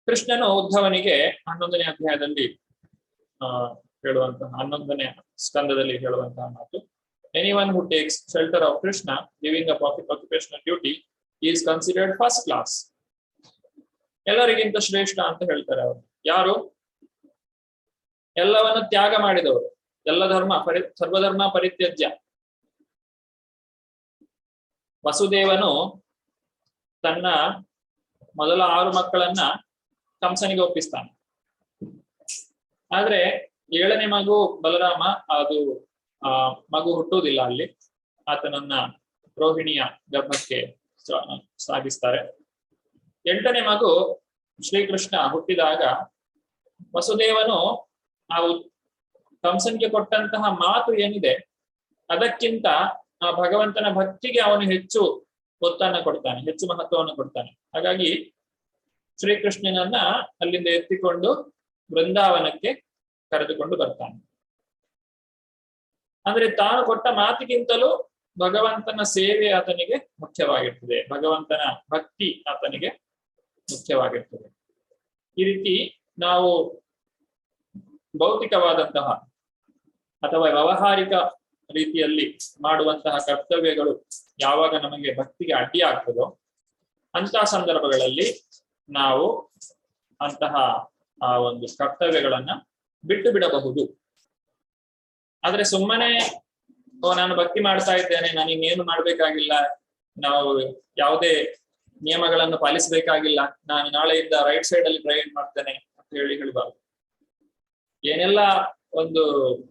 ಕೃಷ್ಣನು ಉದ್ಧವನಿಗೆ 11ನೇ ಅಧ್ಯಾಯದಲ್ಲಿ ಹೇಳುವಂತಹ 11ನೇ ಸ್ಕಂದದಲ್ಲಿ ಹೇಳುವಂತಹ ಮಾತು, anyone who takes shelter of Krishna living up occupational duty is considered first class. ಎಲ್ಲರಿಗಿಂತ ಶ್ರೇಷ್ಠ ಅಂತ ಹೇಳ್ತಾರೆ ಅವರು. ಯಾರು? ಎಲ್ಲವನ್ನು ತ್ಯಾಗ ಮಾಡಿದವರು, ಎಲ್ಲ ಸರ್ವಧರ್ಮ ಪರಿತ್ಯಜ್ಯ. ವಸುದೇವನು ತನ್ನ ಮೊದಲ 6 ಮಕ್ಕಳನ್ನ ಕಂಸನಿಗೆ ಒಪ್ಪಿಸ್ತಾನೆ. ಆದ್ರೆ 7ನೇ ಮಗು ಬಲರಾಮ, ಅದು ಮಗು ಹುಟ್ಟುವುದಿಲ್ಲ ಅಲ್ಲಿ. ಆತನನ್ನ ರೋಹಿಣಿಯ ಗರ್ಭಕ್ಕೆ ಸಾಗಿಸ್ತಾರೆ. 8ನೇ ಮಗು ಶ್ರೀಕೃಷ್ಣ ಹುಟ್ಟಿದಾಗ ವಸುದೇವನು ಆ ಕಂಸನಿಗೆ ಕೊಟ್ಟಂತಹ ಮಾತು ಏನಿದೆ ಅದಕ್ಕಿಂತ ಆ ಭಗವಂತನ ಭಕ್ತಿಗೆ ಅವನು ಹೆಚ್ಚು ಒತ್ತನ್ನು ಕೊಡ್ತಾನೆ, ಹೆಚ್ಚು ಮಹತ್ವವನ್ನು ಕೊಡ್ತಾನೆ. ಹಾಗಾಗಿ ಶ್ರೀಕೃಷ್ಣನನ್ನ ಅಲ್ಲಿಂದ ಎತ್ತಿಕೊಂಡು ಬೃಂದಾವನಕ್ಕೆ ಕರೆದುಕೊಂಡು ಬರ್ತಾನೆ. ಅಂದ್ರೆ ತಾನು ಕೊಟ್ಟ ಮಾತಿಗಿಂತಲೂ ಭಗವಂತನ ಸೇವೆ ಆತನಿಗೆ ಮುಖ್ಯವಾಗಿರ್ತದೆ, ಭಗವಂತನ ಭಕ್ತಿ ಆತನಿಗೆ ಮುಖ್ಯವಾಗಿರ್ತದೆ. ಈ ರೀತಿ ನಾವು ಭೌತಿಕವಾದಂತಹ ಅಥವಾ ವ್ಯಾವಹಾರಿಕ ರೀತಿಯಲ್ಲಿ ಮಾಡುವಂತಹ ಕರ್ತವ್ಯಗಳು ಯಾವಾಗ ನಮಗೆ ಭಕ್ತಿಗೆ ಅಡ್ಡಿ ಆಗ್ತದೋ ಅಂತಹ ಸಂದರ್ಭಗಳಲ್ಲಿ ನಾವು ಅಂತಹ ಆ ಒಂದು ಕರ್ತವ್ಯಗಳನ್ನ ಬಿಟ್ಟು ಬಿಡಬಹುದು. ಆದ್ರೆ ಸುಮ್ಮನೆ ನಾನು ಭಕ್ತಿ ಮಾಡ್ತಾ ಇದ್ದೇನೆ, ನಾನು ಇನ್ನೇನು ಮಾಡ್ಬೇಕಾಗಿಲ್ಲ, ನಾವು ಯಾವುದೇ ನಿಯಮಗಳನ್ನು ಪಾಲಿಸಬೇಕಾಗಿಲ್ಲ, ನಾನು ನಾಳೆಯಿಂದ ರೈಟ್ ಸೈಡ್ ಅಲ್ಲಿ ಡ್ರೈವ್ ಮಾಡ್ತೇನೆ ಅಂತ ಹೇಳಬಾರ್ದು. ಏನೆಲ್ಲ ಒಂದು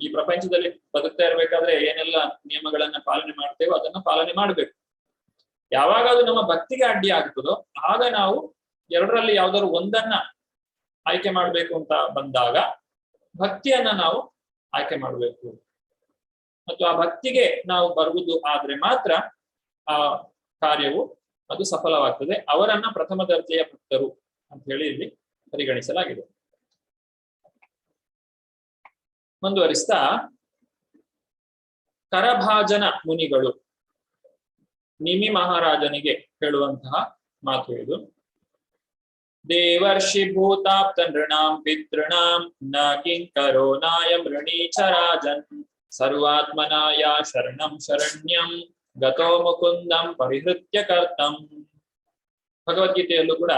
ಈ ಪ್ರಪಂಚದಲ್ಲಿ ಬದುಕ್ತಾ ಇರ್ಬೇಕಾದ್ರೆ ಏನೆಲ್ಲ ನಿಯಮಗಳನ್ನ ಪಾಲನೆ ಮಾಡ್ತೇವೋ ಅದನ್ನ ಪಾಲನೆ ಮಾಡ್ಬೇಕು. ಯಾವಾಗ ಅದು ನಮ್ಮ ಭಕ್ತಿಗೆ ಅಡ್ಡಿ ಆಗ್ತದೋ ಆಗ ನಾವು ಎರಡರಲ್ಲಿ ಯಾವ್ದಾದ್ರು ಒಂದನ್ನ ಆಯ್ಕೆ ಮಾಡ್ಬೇಕು ಅಂತ ಬಂದಾಗ ಭಕ್ತಿಯನ್ನ ನಾವು ಆಯ್ಕೆ ಮಾಡ್ಬೇಕು. ಮತ್ತು ಆ ಭಕ್ತಿಗೆ ನಾವು ಬರುವುದು ಆದ್ರೆ ಮಾತ್ರ ಆ ಕಾರ್ಯವು ಅದು ಸಫಲವಾಗ್ತದೆ. ಅವರನ್ನ ಪ್ರಥಮ ದರ್ಜೆಯ ಭಕ್ತರು ಅಂತ ಹೇಳಿ ಇಲ್ಲಿ ಪರಿಗಣಿಸಲಾಗಿದೆ. ಮುಂದುವರಿಸ್ತಾ ಕರಭಾಜನ ಮುನಿಗಳು ನಿಮಿ ಮಹಾರಾಜನಿಗೆ ಹೇಳುವಂತಹ ಮಾತು ಇದು. ದೇವರ್ಷಿ ಭೂತಾಪ್ತ ನೃಣಾಂ ಪಿತೃಣಾಂ ನ ಕಿಂಕರೋ ನಾಯಂ ಋಣೀಚ ರಾಜನ್ ಸರ್ವಾತ್ಮನಾಯ ಶರಣಂ ಶರಣ್ಯಂ ಗತೋ ಮುಕುಂದಂ ಪರಿಹೃತ್ಯ ಕರ್ತಂ. ಭಗವದ್ಗೀತೆಯಲ್ಲೂ ಕೂಡ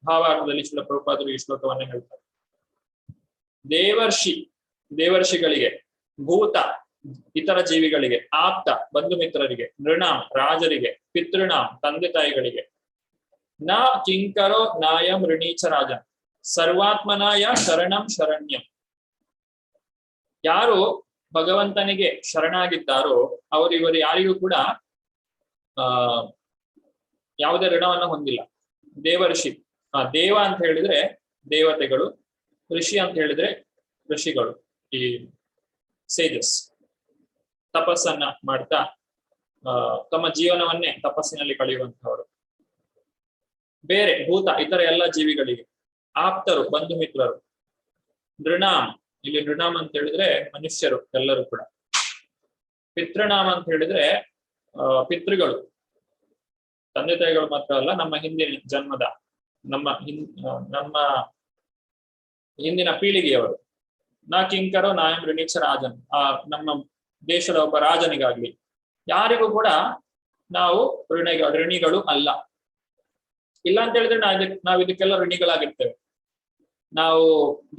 ಭಾವಾರ್ಥದಲ್ಲಿ ಶ್ರೀಲ ಪ್ರಭುಪಾದರು ಈ ಶ್ಲೋಕವನ್ನ ಹೇಳ್ತಾರೆ. ದೇವರ್ಷಿಗಳಿಗೆ, ಭೂತ ಇತರ ಜೀವಿಗಳಿಗೆ, ಆಪ್ತ ಬಂಧು ಮಿತ್ರರಿಗೆ, ನೃಣಾಂ ರಾಜರಿಗೆ, ಪಿತೃಣಾಂ ತಂದೆ ತಾಯಿಗಳಿಗೆ, ನ ಕಿಂಕರೋ ನಾಯಂ ಋಣೀಚ ರಾಜನ್ ಸರ್ವಾತ್ಮನಾಯ ಶರಣಂ ಶರಣ್ಯಂ. ಯಾರು ಭಗವಂತನಿಗೆ ಶರಣಾಗಿದ್ದಾರೋ ಇವರು ಯಾರಿಗೂ ಕೂಡ ಯಾವುದೇ ಋಣವನ್ನ ಹೊಂದಿಲ್ಲ. ದೇವರ್ಷಿ, ದೇವ ಅಂತ ಹೇಳಿದ್ರೆ ದೇವತೆಗಳು, ಋಷಿ ಅಂತ ಹೇಳಿದ್ರೆ ಋಷಿಗಳು, ಈ ಸೇಜಸ್ ತಪಸ್ಸನ್ನ ಮಾಡ್ತಾ ತಮ್ಮ ಜೀವನವನ್ನೇ ತಪಸ್ಸಿನಲ್ಲಿ ಕಳೆಯುವಂತಹವರು. ಬೇರೆ ಭೂತ ಇತರ ಎಲ್ಲ ಜೀವಿಗಳಿಗೆ, ಆಪ್ತರು ಬಂಧು ಮಿತ್ರರು, ನೃಣಾಂ ಇಲ್ಲಿ ನೃಣಾಂ ಅಂತ ಹೇಳಿದ್ರೆ ಮನುಷ್ಯರು ಎಲ್ಲರೂ ಕೂಡ, ಪಿತೃಣಾಮ್ ಅಂತ ಹೇಳಿದ್ರೆ ಪಿತೃಗಳು, ತಂದೆ ತಾಯಿಗಳು ಮಾತ್ರ ಅಲ್ಲ, ನಮ್ಮ ಹಿಂದಿನ ಜನ್ಮದ ನಮ್ಮ ಹಿಂದಿನ ಪೀಳಿಗೆಯವರು. ನಾ ಕಿಂಕರೋ ನಾಯಂ ಋಣೀಚ ರಾಜನ್, ನಮ್ಮ ದೇಶದ ಒಬ್ಬ ರಾಜನಿಗಾಗ್ಲಿ ಯಾರಿಗೂ ಕೂಡ ನಾವು ಋಣಿಗಳು ಅಲ್ಲ. ಇಲ್ಲ ಅಂತ ಹೇಳಿದ್ರೆ ನಾವು ಇದಕ್ಕೆಲ್ಲ ಋಣಿಗಳಾಗಿರ್ತೇವೆ. ನಾವು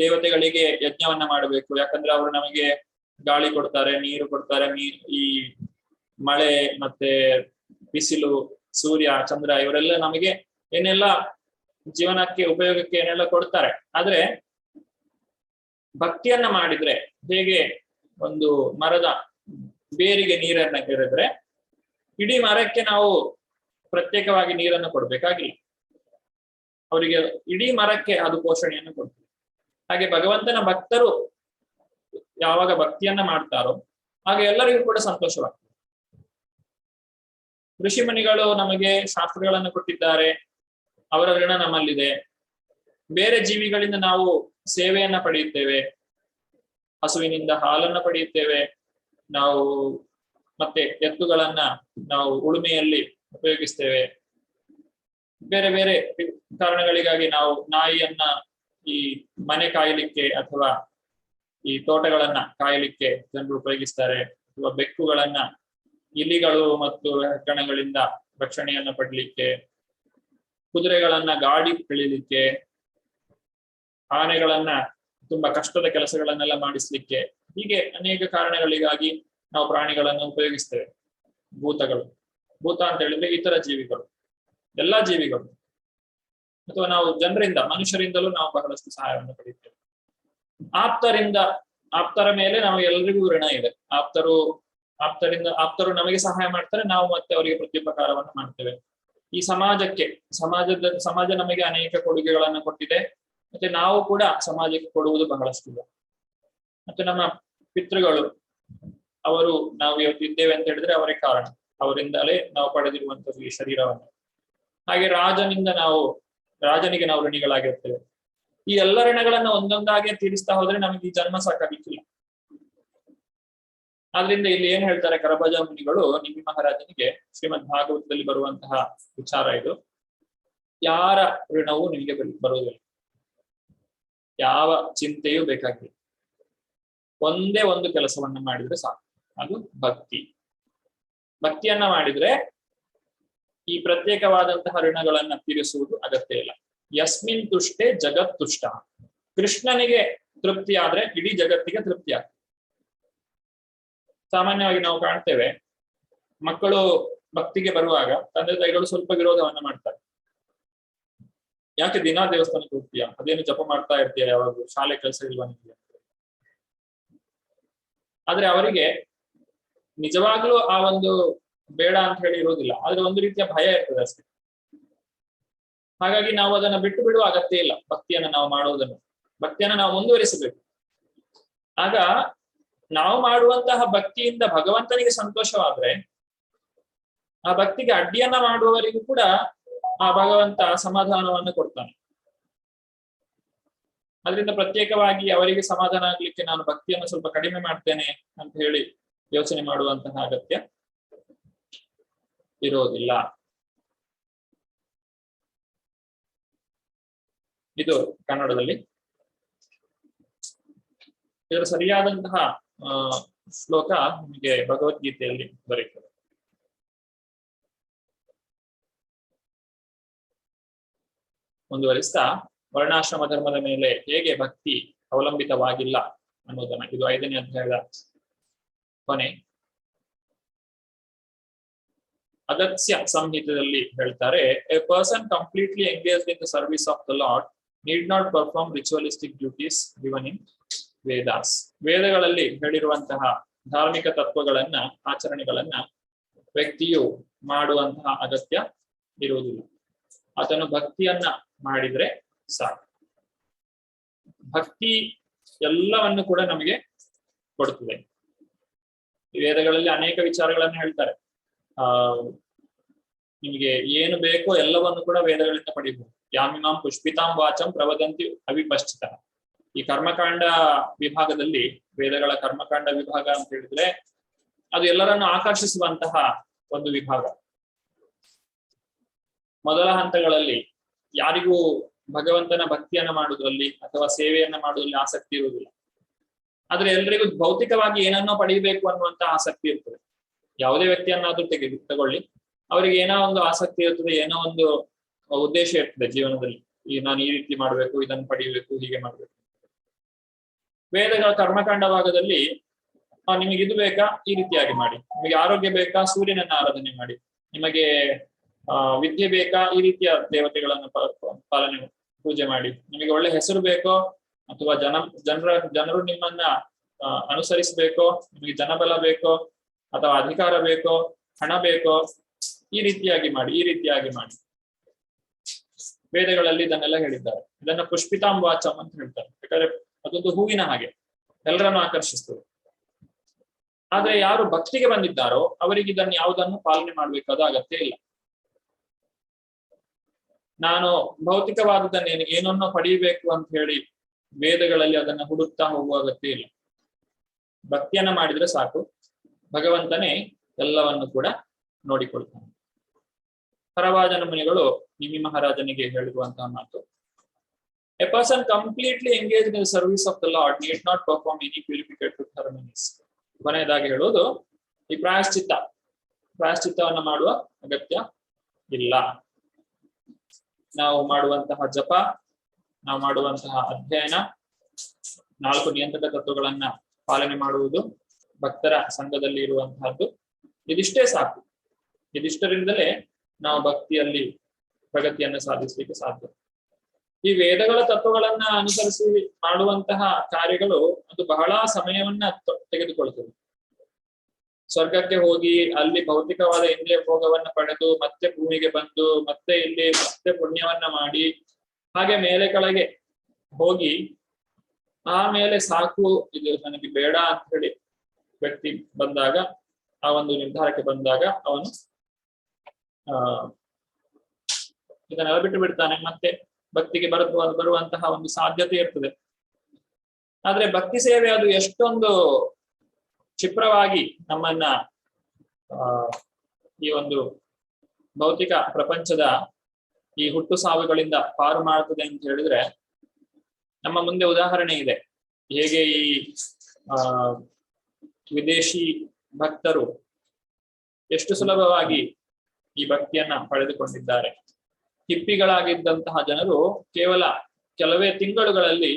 ದೇವತೆಗಳಿಗೆ ಯಜ್ಞವನ್ನ ಮಾಡಬೇಕು, ಯಾಕಂದ್ರೆ ಅವರು ನಮಗೆ ಗಾಳಿ ಕೊಡ್ತಾರೆ, ನೀರು ಕೊಡ್ತಾರೆ, ಈ ಮಳೆ ಮತ್ತೆ ಬಿಸಿಲು, ಸೂರ್ಯ ಚಂದ್ರ ಇವರೆಲ್ಲ ನಮಗೆ ಏನೆಲ್ಲ ಜೀವನಕ್ಕೆ ಉಪಯೋಗಕ್ಕೆ ಏನೆಲ್ಲ ಕೊಡ್ತಾರೆ. ಆದ್ರೆ ಭಕ್ತಿಯನ್ನ ಮಾಡಿದ್ರೆ ಹೇಗೆ ಒಂದು ಮರದ ಬೇರಿಗೆ ನೀರನ್ನ ಎರೆದ್ರೆ ಇಡೀ ಮರಕ್ಕೆ ನಾವು ಪ್ರತ್ಯೇಕವಾಗಿ ನೀರನ್ನು ಕೊಡ್ಬೇಕಾಗಿಲ್ಲ, ಅವರಿಗೆ ಇಡೀ ಮರಕ್ಕೆ ಅದು ಪೋಷಣೆಯನ್ನು ಕೊಡ್ತೀವಿ. ಹಾಗೆ ಭಗವಂತನ ಭಕ್ತರು ಯಾವಾಗ ಭಕ್ತಿಯನ್ನ ಮಾಡ್ತಾರೋ ಆಗ ಎಲ್ಲರಿಗೂ ಕೂಡ ಸಂತೋಷವಾಗ್ತದೆ. ಋಷಿ ಮುನಿಗಳು ನಮಗೆ ಶಾಸ್ತ್ರಗಳನ್ನು ಕೊಟ್ಟಿದ್ದಾರೆ, ಅವರ ಋಣ ನಮ್ಮಲ್ಲಿದೆ. ಬೇರೆ ಜೀವಿಗಳಿಂದ ನಾವು ಸೇವೆಯನ್ನ ಪಡೆಯುತ್ತೇವೆ, ಹಸುವಿನಿಂದ ಹಾಲನ್ನ ಪಡೆಯುತ್ತೇವೆ, ನಾವು ಮತ್ತೆ ಎತ್ತುಗಳನ್ನ ನಾವು ಉಳುಮೆಯಲ್ಲಿ ಉಪಯೋಗಿಸ್ತೇವೆ. ಬೇರೆ ಬೇರೆ ಕಾರಣಗಳಿಗಾಗಿ ನಾವು ನಾಯಿಯನ್ನ ಈ ಮನೆ ಕಾಯಲಿಕ್ಕೆ ಅಥವಾ ಈ ತೋಟಗಳನ್ನ ಕಾಯಲಿಕ್ಕೆ ಜನರು ಉಪಯೋಗಿಸ್ತಾರೆ, ಅಥವಾ ಬೆಕ್ಕುಗಳನ್ನ ಇಲಿಗಳು ಮತ್ತು ಹೆಗ್ಗಣಗಳಿಂದ ರಕ್ಷಣೆಯನ್ನ ಪಡಲಿಕ್ಕೆ, ಕುದುರೆಗಳನ್ನ ಗಾಡಿ ಎಳಿಲಿಕ್ಕೆ, ಆನೆಗಳನ್ನ ತುಂಬಾ ಕಷ್ಟದ ಕೆಲಸಗಳನ್ನೆಲ್ಲ ಮಾಡಿಸ್ಲಿಕ್ಕೆ, ಹೀಗೆ ಅನೇಕ ಕಾರಣಗಳಿಗಾಗಿ ನಾವು ಪ್ರಾಣಿಗಳನ್ನು ಉಪಯೋಗಿಸ್ತೇವೆ. ಭೂತ ಅಂತ ಹೇಳಿದ್ರೆ ಇತರ ಜೀವಿಗಳು, ಎಲ್ಲಾ ಜೀವಿಗಳು, ಅಥವಾ ನಾವು ಜನರಿಂದ, ಮನುಷ್ಯರಿಂದಲೂ ನಾವು ಬಹಳಷ್ಟು ಸಹಾಯವನ್ನು ಪಡೆಯುತ್ತೇವೆ. ಆಪ್ತರ ಮೇಲೆ ನಾವು ಎಲ್ರಿಗೂ ಋಣ ಇದೆ. ಆಪ್ತರು ನಮಗೆ ಸಹಾಯ ಮಾಡ್ತಾರೆ, ನಾವು ಮತ್ತೆ ಅವರಿಗೆ ಪ್ರತ್ಯುಪಕಾರವನ್ನು ಮಾಡ್ತೇವೆ. ಈ ಸಮಾಜ ನಮಗೆ ಅನೇಕ ಕೊಡುಗೆಗಳನ್ನು ಕೊಟ್ಟಿದೆ, ಮತ್ತೆ ನಾವು ಕೂಡ ಸಮಾಜಕ್ಕೆ ಕೊಡುವುದು ಬಹಳಷ್ಟಿದೆ. ಮತ್ತೆ ನಮ್ಮ ಪಿತೃಗಳು, ಅವರು ನಾವು ಇವತ್ತು ಇದ್ದೇವೆ ಅಂತ ಹೇಳಿದ್ರೆ ಅವರೇ ಕಾರಣ, ಅವರಿಂದಲೇ ನಾವು ಪಡೆದಿರುವಂತಹ ಈ ಶರೀರವನ್ನು. ಹಾಗೆ ರಾಜನಿಗೆ ನಾವು ಋಣಿಗಳಾಗಿರ್ತೇವೆ. ಈ ಎಲ್ಲ ಋಣಗಳನ್ನ ಒಂದೊಂದಾಗೆ ತೀರಿಸ್ತಾ ಹೋದ್ರೆ ನಮಗೆ ಈ ಜನ್ಮ ಸಾಕಾಗಿಕ್ಕಿಲ್ಲ. ಆದ್ರಿಂದ ಇಲ್ಲಿ ಏನ್ ಹೇಳ್ತಾರೆ ಕರಭಾಜ ಮುನಿಗಳು ನಿಮಿ ಮಹಾರಾಜನಿಗೆ, ಶ್ರೀಮದ್ ಭಾಗವತದಲ್ಲಿ ಬರುವಂತಹ ವಿಚಾರ ಇದು. ಯಾರ ಋಣವೂ ನಿಮಗೆ ಬರುವುದಿಲ್ಲ, ಯಾವ ಚಿಂತೆಯೂ ಬೇಕಾಗಿಲ್ಲ. ಒಂದೇ ಒಂದು ಕೆಲಸವನ್ನ ಮಾಡಿದ್ರೆ ಸಾಕು, ಅದು ಭಕ್ತಿಯನ್ನ ಮಾಡಿದ್ರೆ ಈ ಪ್ರತ್ಯೇಕವಾದಂತಹ ಋಣಗಳನ್ನ ತೀರಿಸುವುದು ಅಗತ್ಯ ಇಲ್ಲ. ಯಸ್ಮಿನ್ ತುಷ್ಟೇ ಜಗತ್ ತುಷ್ಟ. ಕೃಷ್ಣನಿಗೆ ತೃಪ್ತಿ ಆದ್ರೆ ಇಡೀ ಜಗತ್ತಿಗೆ ತೃಪ್ತಿ ಆಗ್ತದೆ. ಸಾಮಾನ್ಯವಾಗಿ ನಾವು ಕಾಣ್ತೇವೆ, ಮಕ್ಕಳು ಭಕ್ತಿಗೆ ಬರುವಾಗ ತಂದೆ ತಾಯಿಗಳು ಸ್ವಲ್ಪ ವಿರೋಧವನ್ನ ಮಾಡ್ತಾರೆ. ಯಾಕೆ ದಿನಾ ದೇವಸ್ಥಾನಕ್ಕೆ ಹೋಗ್ತೀಯಾ, ಅದೇನು ಜಪ ಮಾಡ್ತಾ ಇರ್ತೀಯ, ಯಾವಾಗ ಶಾಲೆ ಕೆಲಸ ಇಲ್ವಾ ನಿಮಗೆ? ಆದ್ರೆ ಅವರಿಗೆ ನಿಜವಾಗ್ಲೂ ಆ ಒಂದು ಬೇಡ ಅಂತ ಹೇಳಿ ಇರೋದಿಲ್ಲ, ಆದ್ರೆ ಒಂದು ರೀತಿಯ ಭಯ ಇರ್ತದೆ ಅಷ್ಟೇ. ಹಾಗಾಗಿ ನಾವು ಅದನ್ನ ಬಿಟ್ಟು ಬಿಡುವ ಅಗತ್ಯ ಇಲ್ಲ. ಭಕ್ತಿಯನ್ನ ನಾವು ಮಾಡುವುದನ್ನು, ಭಕ್ತಿಯನ್ನ ನಾವು ಮುಂದುವರಿಸಬೇಕು. ಆಗ ನಾವು ಮಾಡುವಂತಹ ಭಕ್ತಿಯಿಂದ ಭಗವಂತನಿಗೆ ಸಂತೋಷವಾದ್ರೆ ಆ ಭಕ್ತಿಗೆ ಅಡ್ಡಿಯನ್ನ ಮಾಡುವವರಿಗೂ ಕೂಡ ಆ ಭಗವಂತ ಸಮಾಧಾನವನ್ನು ಕೊಡ್ತಾನೆ. ಅದರಿಂದ ಪ್ರತ್ಯೇಕವಾಗಿ ಅವರಿಗೆ ಸಮಾಧಾನ ಆಗ್ಲಿಕ್ಕೆ ನಾನು ಭಕ್ತಿಯನ್ನು ಸ್ವಲ್ಪ ಕಡಿಮೆ ಮಾಡ್ತೇನೆ ಅಂತ ಹೇಳಿ ಯೋಚನೆ ಮಾಡುವಂತಹ ಅಗತ್ಯ ಇರೋದಿಲ್ಲ. ಇದು ಕನ್ನಡದಲ್ಲಿ. ಇದರ ಸರಿಯಾದಂತಹ ಶ್ಲೋಕ ನಿಮಗೆ ಭಗವದ್ಗೀತೆಯಲ್ಲಿ ದೊರೆಯುತ್ತದೆ. ಮುಂದುವರಿಸ್ತಾ ವರ್ಣಾಶ್ರಮ ಧರ್ಮದ ಮೇಲೆ ಹೇಗೆ ಭಕ್ತಿ ಅವಲಂಬಿತವಾಗಿಲ್ಲ ಅನ್ನೋದನ್ನ, ಇದು 5ನೇ ಅಧ್ಯಾಯದ ಕೊನೆ. ಅಗತ್ಯ ಸಂಹಿತದಲ್ಲಿ ಹೇಳ್ತಾರೆ, A person completely engaged in the service of the lord need not perform ritualistic duties given in Vedas. ವೇದಗಳಲ್ಲಿ ಹೇಳಿರುವಂತಹ ಧಾರ್ಮಿಕ ತತ್ವಗಳನ್ನ, ಆಚರಣೆಗಳನ್ನ ವ್ಯಕ್ತಿಯು ಮಾಡುವಂತಹ ಅಗತ್ಯ ಇರುವುದಿಲ್ಲ. ಆತನು ಭಕ್ತಿಯನ್ನ ಮಾಡಿದ್ರೆ ಸಾಕು. ಭಕ್ತಿ ಎಲ್ಲವನ್ನು ಕೂಡ ನಮಗೆ ಕೊಡುತ್ತದೆ. ವೇದಗಳಲ್ಲಿ ಅನೇಕ ವಿಚಾರಗಳನ್ನ ಹೇಳ್ತಾರೆ. ನಿಮಗೆ ಏನು ಬೇಕೋ ಎಲ್ಲವನ್ನು ಕೂಡ ವೇದಗಳಿಂದ ಪಡಿಬಹುದು. ಯಾಮಿಮಾಂ ಪುಷ್ಪಿತಾಂ ವಾಚಂ ಪ್ರವದಂತಿ ಅವಿಪಶ್ಚಿತ. ಈ ಕರ್ಮಕಾಂಡ ವಿಭಾಗದಲ್ಲಿ, ವೇದಗಳ ಕರ್ಮಕಾಂಡ ವಿಭಾಗ ಅಂತ ಹೇಳಿದ್ರೆ ಅದು ಎಲ್ಲರನ್ನು ಆಕರ್ಷಿಸುವಂತಹ ಒಂದು ವಿಭಾಗ. ಮೊದಲ ಹಂತಗಳಲ್ಲಿ ಯಾರಿಗೂ ಭಗವಂತನ ಭಕ್ತಿಯನ್ನ ಮಾಡುವುದರಲ್ಲಿ ಅಥವಾ ಸೇವೆಯನ್ನ ಮಾಡುವುದರಲ್ಲಿ ಆಸಕ್ತಿ ಇರುವುದಿಲ್ಲ. ಆದ್ರೆ ಎಲ್ರಿಗೂ ಭೌತಿಕವಾಗಿ ಏನನ್ನೋ ಪಡೆಯಬೇಕು ಅನ್ನುವಂತ ಆಸಕ್ತಿ ಇರ್ತದೆ. ಯಾವುದೇ ವ್ಯಕ್ತಿಯನ್ನಾದ್ರೂ ತಗೊಳ್ಳಿ, ಅವರಿಗೆ ಏನೋ ಒಂದು ಆಸಕ್ತಿ ಇರ್ತದೆ, ಏನೋ ಒಂದು ಉದ್ದೇಶ ಇರ್ತದೆ ಜೀವನದಲ್ಲಿ. ನಾನು ಈ ರೀತಿ ಮಾಡ್ಬೇಕು, ಇದನ್ನು ಪಡೆಯಬೇಕು, ಹೀಗೆ ಮಾಡ್ಬೇಕು. ವೇದಗಳ ಕರ್ಮಕಾಂಡ ಭಾಗದಲ್ಲಿ ನಿಮಗೆ ಇದು ಬೇಕಾ, ಈ ರೀತಿಯಾಗಿ ಮಾಡಿ. ನಿಮಗೆ ಆರೋಗ್ಯ ಬೇಕಾ, ಸೂರ್ಯನನ್ನ ಆರಾಧನೆ ಮಾಡಿ. ನಿಮಗೆ ವಿದ್ಯೆ ಬೇಕಾ, ಈ ರೀತಿಯ ದೇವತೆಗಳನ್ನು ಪೂಜೆ ಮಾಡಿ. ನಿಮಗೆ ಒಳ್ಳೆ ಹೆಸರು ಬೇಕೋ ಅಥವಾ ಜನರು ನಿಮ್ಮನ್ನ ಅನುಸರಿಸಬೇಕೋ, ನಿಮಗೆ ಜನಬಲ ಬೇಕೋ ಅಥವಾ ಅಧಿಕಾರ ಬೇಕೋ, ಹಣ ಬೇಕೋ, ಈ ರೀತಿಯಾಗಿ ಮಾಡಿ, ಈ ರೀತಿಯಾಗಿ ಮಾಡಿ. ವೇದಗಳಲ್ಲಿ ಇದನ್ನೆಲ್ಲ ಹೇಳಿದ್ದಾರೆ. ಇದನ್ನ ಪುಷ್ಪಿತಾಂ ವಾಚಂ ಅಂತ ಹೇಳ್ತಾರೆ. ಯಾಕಂದ್ರೆ ಅದೊಂದು ಹೂವಿನ ಹಾಗೆ ಎಲ್ಲರನ್ನು ಆಕರ್ಷಿಸ್ತದೆ. ಆದ್ರೆ ಯಾರು ಭಕ್ತಿಗೆ ಬಂದಿದ್ದಾರೋ ಅವರಿಗೆ ಇದನ್ನು ಯಾವುದನ್ನು ಪಾಲನೆ ಮಾಡ್ಬೇಕಾದ ಅಗತ್ಯ ಇಲ್ಲ. ನಾನು ಭೌತಿಕವಾದದನ್ನ ಏನನ್ನೋ ಪಡೆಯಬೇಕು ಅಂತ ಹೇಳಿ ವೇದಗಳಲ್ಲಿ ಅದನ್ನ ಹುಡುಕ್ತಾ ಹೋಗುವ ಅಗತ್ಯ ಇಲ್ಲ. ಭಕ್ತಿಯನ್ನ ಮಾಡಿದ್ರೆ ಸಾಕು, ಭಗವಂತನೇ ಎಲ್ಲವನ್ನು ಕೂಡ ನೋಡಿಕೊಳ್ತಾನೆ. ಹರವಾಜನ ಮುನಿಗಳು ನಿಮಿ ಮಹಾರಾಜನಿಗೆ ಹೇಳಿರುವಂತಹ ಮಾತು, a person completely engaged in the service of the lord need not perform any purificated ceremonies. ಕೊನೆಯದಾಗಿ ಹೇಳುವುದು, ಈ ಪ್ರಾಯಶ್ಚಿತ್ತವನ್ನ ಮಾಡುವ ಅಗತ್ಯ ಇಲ್ಲ. ನಾವು ಮಾಡುವಂತಹ ಜಪ, ನಾವು ಮಾಡುವಂತಹ ಅಧ್ಯಯನ, 4 ನಿಯಂತ್ರಕ ತತ್ವಗಳನ್ನ ಪಾಲನೆ ಮಾಡುವುದು, ಭಕ್ತರ ಸಂಘದಲ್ಲಿ ಇರುವಂತಹದ್ದು, ಇದಿಷ್ಟೇ ಸಾಕು. ಇದಿಷ್ಟರಿಂದಲೇ ನಾವು ಭಕ್ತಿಯಲ್ಲಿ ಪ್ರಗತಿಯನ್ನು ಸಾಧಿಸಲಿಕ್ಕೆ ಸಾಧ್ಯ. ಈ ವೇದಗಳ ತತ್ವಗಳನ್ನ ಅನುಸರಿಸಿ ಮಾಡುವಂತಹ ಕಾರ್ಯಗಳು ಅದು ಬಹಳ ಸಮಯವನ್ನ ತೆಗೆದುಕೊಳ್ತದೆ. ಸ್ವರ್ಗಕ್ಕೆ ಹೋಗಿ ಅಲ್ಲಿ ಭೌತಿಕವಾದ ಇಂದ್ರಿಯ ಭೋಗವನ್ನ ಪಡೆದು ಮತ್ತೆ ಭೂಮಿಗೆ ಬಂದು ಮತ್ತೆ ಇಲ್ಲಿ ಮತ್ತೆ ಪುಣ್ಯವನ್ನ ಮಾಡಿ ಹಾಗೆ ಮೇಲೆ ಕೆಳಗೆ ಹೋಗಿ ಆಮೇಲೆ ಸಾಕು, ಇದು ನನಗೆ ಬೇಡ ಅಂತ ಹೇಳಿ ವ್ಯಕ್ತಿ ಬಂದಾಗ, ಆ ಒಂದು ನಿರ್ಧಾರಕ್ಕೆ ಬಂದಾಗ ಅವನು ಇದನ್ನೆಲ್ಲ ಬಿಟ್ಟು ಬಿಡ್ತಾನೆ. ಮತ್ತೆ ಭಕ್ತಿಗೆ ಬರುವಂತಹ ಒಂದು ಸಾಧ್ಯತೆ ಇರ್ತದೆ. ಆದ್ರೆ ಭಕ್ತಿ ಸೇವೆ ಅದು ಎಷ್ಟೊಂದು ಕ್ಷಿಪ್ರವಾಗಿ ನಮ್ಮನ್ನ ಈ ಒಂದು ಭೌತಿಕ ಪ್ರಪಂಚದ ಈ ಹುಟ್ಟು ಸಾವುಗಳಿಂದ ಪಾರು ಮಾಡುತ್ತದೆ ಅಂತ ಹೇಳಿದ್ರೆ, ನಮ್ಮ ಮುಂದೆ ಉದಾಹರಣೆ ಇದೆ. ಹೇಗೆ ಈ ವಿದೇಶಿ ಭಕ್ತರು ಎಷ್ಟು ಸುಲಭವಾಗಿ ಈ ಭಕ್ತಿಯನ್ನ ಪಡೆದುಕೊಂಡಿದ್ದಾರೆ. ಹಿಪ್ಪಿಗಳಾಗಿದ್ದಂತಹ ಜನರು ಕೇವಲ ಕೆಲವೇ ತಿಂಗಳುಗಳಲ್ಲಿ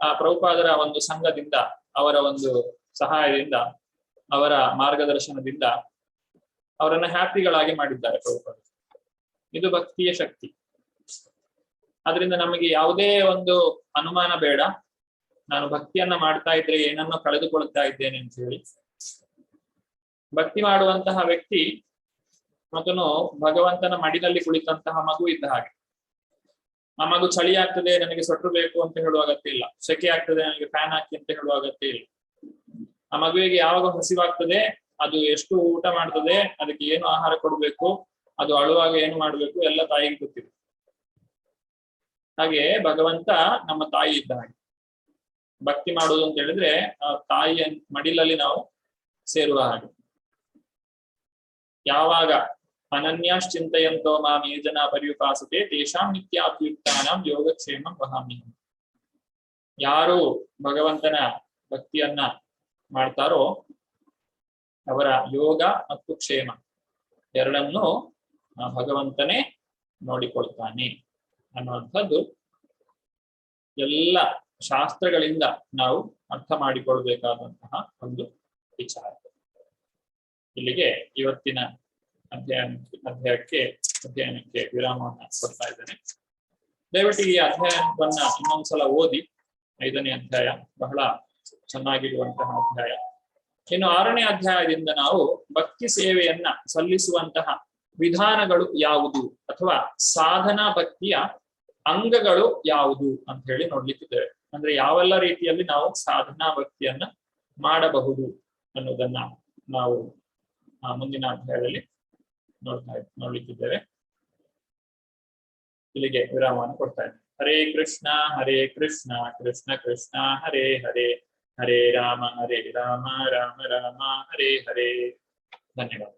ಆ ಪ್ರಭುಪಾದರ ಒಂದು ಸಂಘದಿಂದ, ಅವರ ಒಂದು ಸಹಾಯದಿಂದ, ಅವರ ಮಾರ್ಗದರ್ಶನದಿಂದ ಅವರನ್ನ ಹ್ಯಾಪಿಗಳಾಗಿ ಮಾಡಿದ್ದಾರೆ ಪ್ರಭುಪಾದ. ಇದು ಭಕ್ತಿಯ ಶಕ್ತಿ. ಅದರಿಂದ ನಮಗೆ ಯಾವುದೇ ಒಂದು ಅನುಮಾನ ಬೇಡ. ನಾನು ಭಕ್ತಿಯನ್ನ ಮಾಡ್ತಾ ಇದ್ರೆ ಏನನ್ನೋ ಕಳೆದುಕೊಳ್ತಾ ಇದ್ದೇನೆ ಅಂತ ಹೇಳಿ. ಭಕ್ತಿ ಮಾಡುವಂತಹ ವ್ಯಕ್ತಿ ಮತ್ತನು ಭಗವಂತನ ಮಡಿನಲ್ಲಿ ಕುಳಿತಂತಹ ಮಗು ಇದ್ದ ಹಾಗೆ. ಆ ಮಗು ಚಳಿ ಆಗ್ತದೆ ನನಗೆ ಸೊಟ್ರು ಬೇಕು ಅಂತ ಹೇಳುವ ಅಗತ್ಯ ಇಲ್ಲ, ಸೆಕೆ ಆಗ್ತದೆ ನನಗೆ ಫ್ಯಾನ್ ಹಾಕಿ ಅಂತ ಹೇಳುವ ಅಗತ್ಯ ಇಲ್ಲ. ಆ ಮಗುವಿಗೆ ಯಾವಾಗ ಹಸಿವಾಗ್ತದೆ, ಅದು ಎಷ್ಟು ಊಟ ಮಾಡ್ತದೆ, ಅದಕ್ಕೆ ಏನು ಆಹಾರ ಕೊಡ್ಬೇಕು, ಅದು ಅಳುವಾಗ ಏನು ಮಾಡ್ಬೇಕು ಎಲ್ಲ ತಾಯಿಗೆ ಗೊತ್ತಿದೆ. ಹಾಗೆ ಭಗವಂತ ನಮ್ಮ ತಾಯಿ ಇದ್ದ ಹಾಗೆ. ಭಕ್ತಿ ಮಾಡುವುದು ಅಂತ ಹೇಳಿದ್ರೆ ಆ ತಾಯಿಯ ಮಡಿಲಲ್ಲಿ ನಾವು ಸೇರುವ ಹಾಗೆ. ಯಾವಾಗ ಅನನ್ಯಾಶ್ಚಿಂತಯಂತೋ ಮಾಂ ಯೇ ಜನಾ ಪರ್ಯುಪಾಸತೆ ತೇಷಾಂ ನಿತ್ಯಾಭಿಯುಕ್ತಾನಾಂ ಯೋಗಕ್ಷೇಮಂ ವಹಾಮ್ಯಹಂ. ಯಾರು ಭಗವಂತನ ಭಕ್ತಿಯನ್ನ ಮಾಡ್ತಾರೋ ಅವರ ಯೋಗ ಮತ್ತು ಕ್ಷೇಮ ಎರಡನ್ನೂ ಭಗವಂತನೇ ನೋಡಿಕೊಳ್ತಾನೆ ಅನ್ನುವಂಥದ್ದು ಎಲ್ಲ ಶಾಸ್ತ್ರಗಳಿಂದ ನಾವು ಅರ್ಥ ಮಾಡಿಕೊಳ್ಬೇಕಾದಂತಹ ಒಂದು ವಿಚಾರ. ಇಲ್ಲಿಗೆ ಇವತ್ತಿನ ಅಧ್ಯಯನಕ್ಕೆ ವಿರಾಮವನ್ನು ಕೊಡ್ತಾ ಇದ್ದೇನೆ. ದಯವಿಟ್ಟು ಈ ಅಧ್ಯಯನವನ್ನ ಇನ್ನೊಂದ್ಸಲ ಓದಿ. 5ನೇ ಅಧ್ಯಾಯ ಬಹಳ ಚೆನ್ನಾಗಿರುವಂತಹ ಅಧ್ಯಾಯ. ಇನ್ನು 6ನೇ ಅಧ್ಯಾಯದಿಂದ ನಾವು ಭಕ್ತಿ ಸೇವೆಯನ್ನ ಸಲ್ಲಿಸುವಂತಹ ವಿಧಾನಗಳು ಯಾವುದು ಅಥವಾ ಸಾಧನಾ ಭಕ್ತಿಯ ಅಂಗಗಳು ಯಾವುದು ಅಂತ ಹೇಳಿ ನೋಡ್ಲಿಕ್ಕಿದ್ದೇವೆ. ಅಂದ್ರೆ ಯಾವೆಲ್ಲ ರೀತಿಯಲ್ಲಿ ನಾವು ಸಾಧನಾ ಭಕ್ತಿಯನ್ನ ಮಾಡಬಹುದು ಅನ್ನೋದನ್ನ ನಾವು ಮುಂದಿನ ಅಧ್ಯಾಯದಲ್ಲಿ ನೋಡ್ಲಿಕ್ಕಿದ್ದೇವೆ. ಇಲ್ಲಿಗೆ ವಿರಾಮವನ್ನು ಕೊಡ್ತಾ ಇದ್ದೇವೆ. ಹರೇ ಕೃಷ್ಣ ಕೃಷ್ಣ ಕೃಷ್ಣ ಹರೇ ಹರೇ, ಹರೇ ರಾಮ ರಾಮ ರಾಮ ಹರೇ ಹರೇ. ಧನ್ಯವಾದ.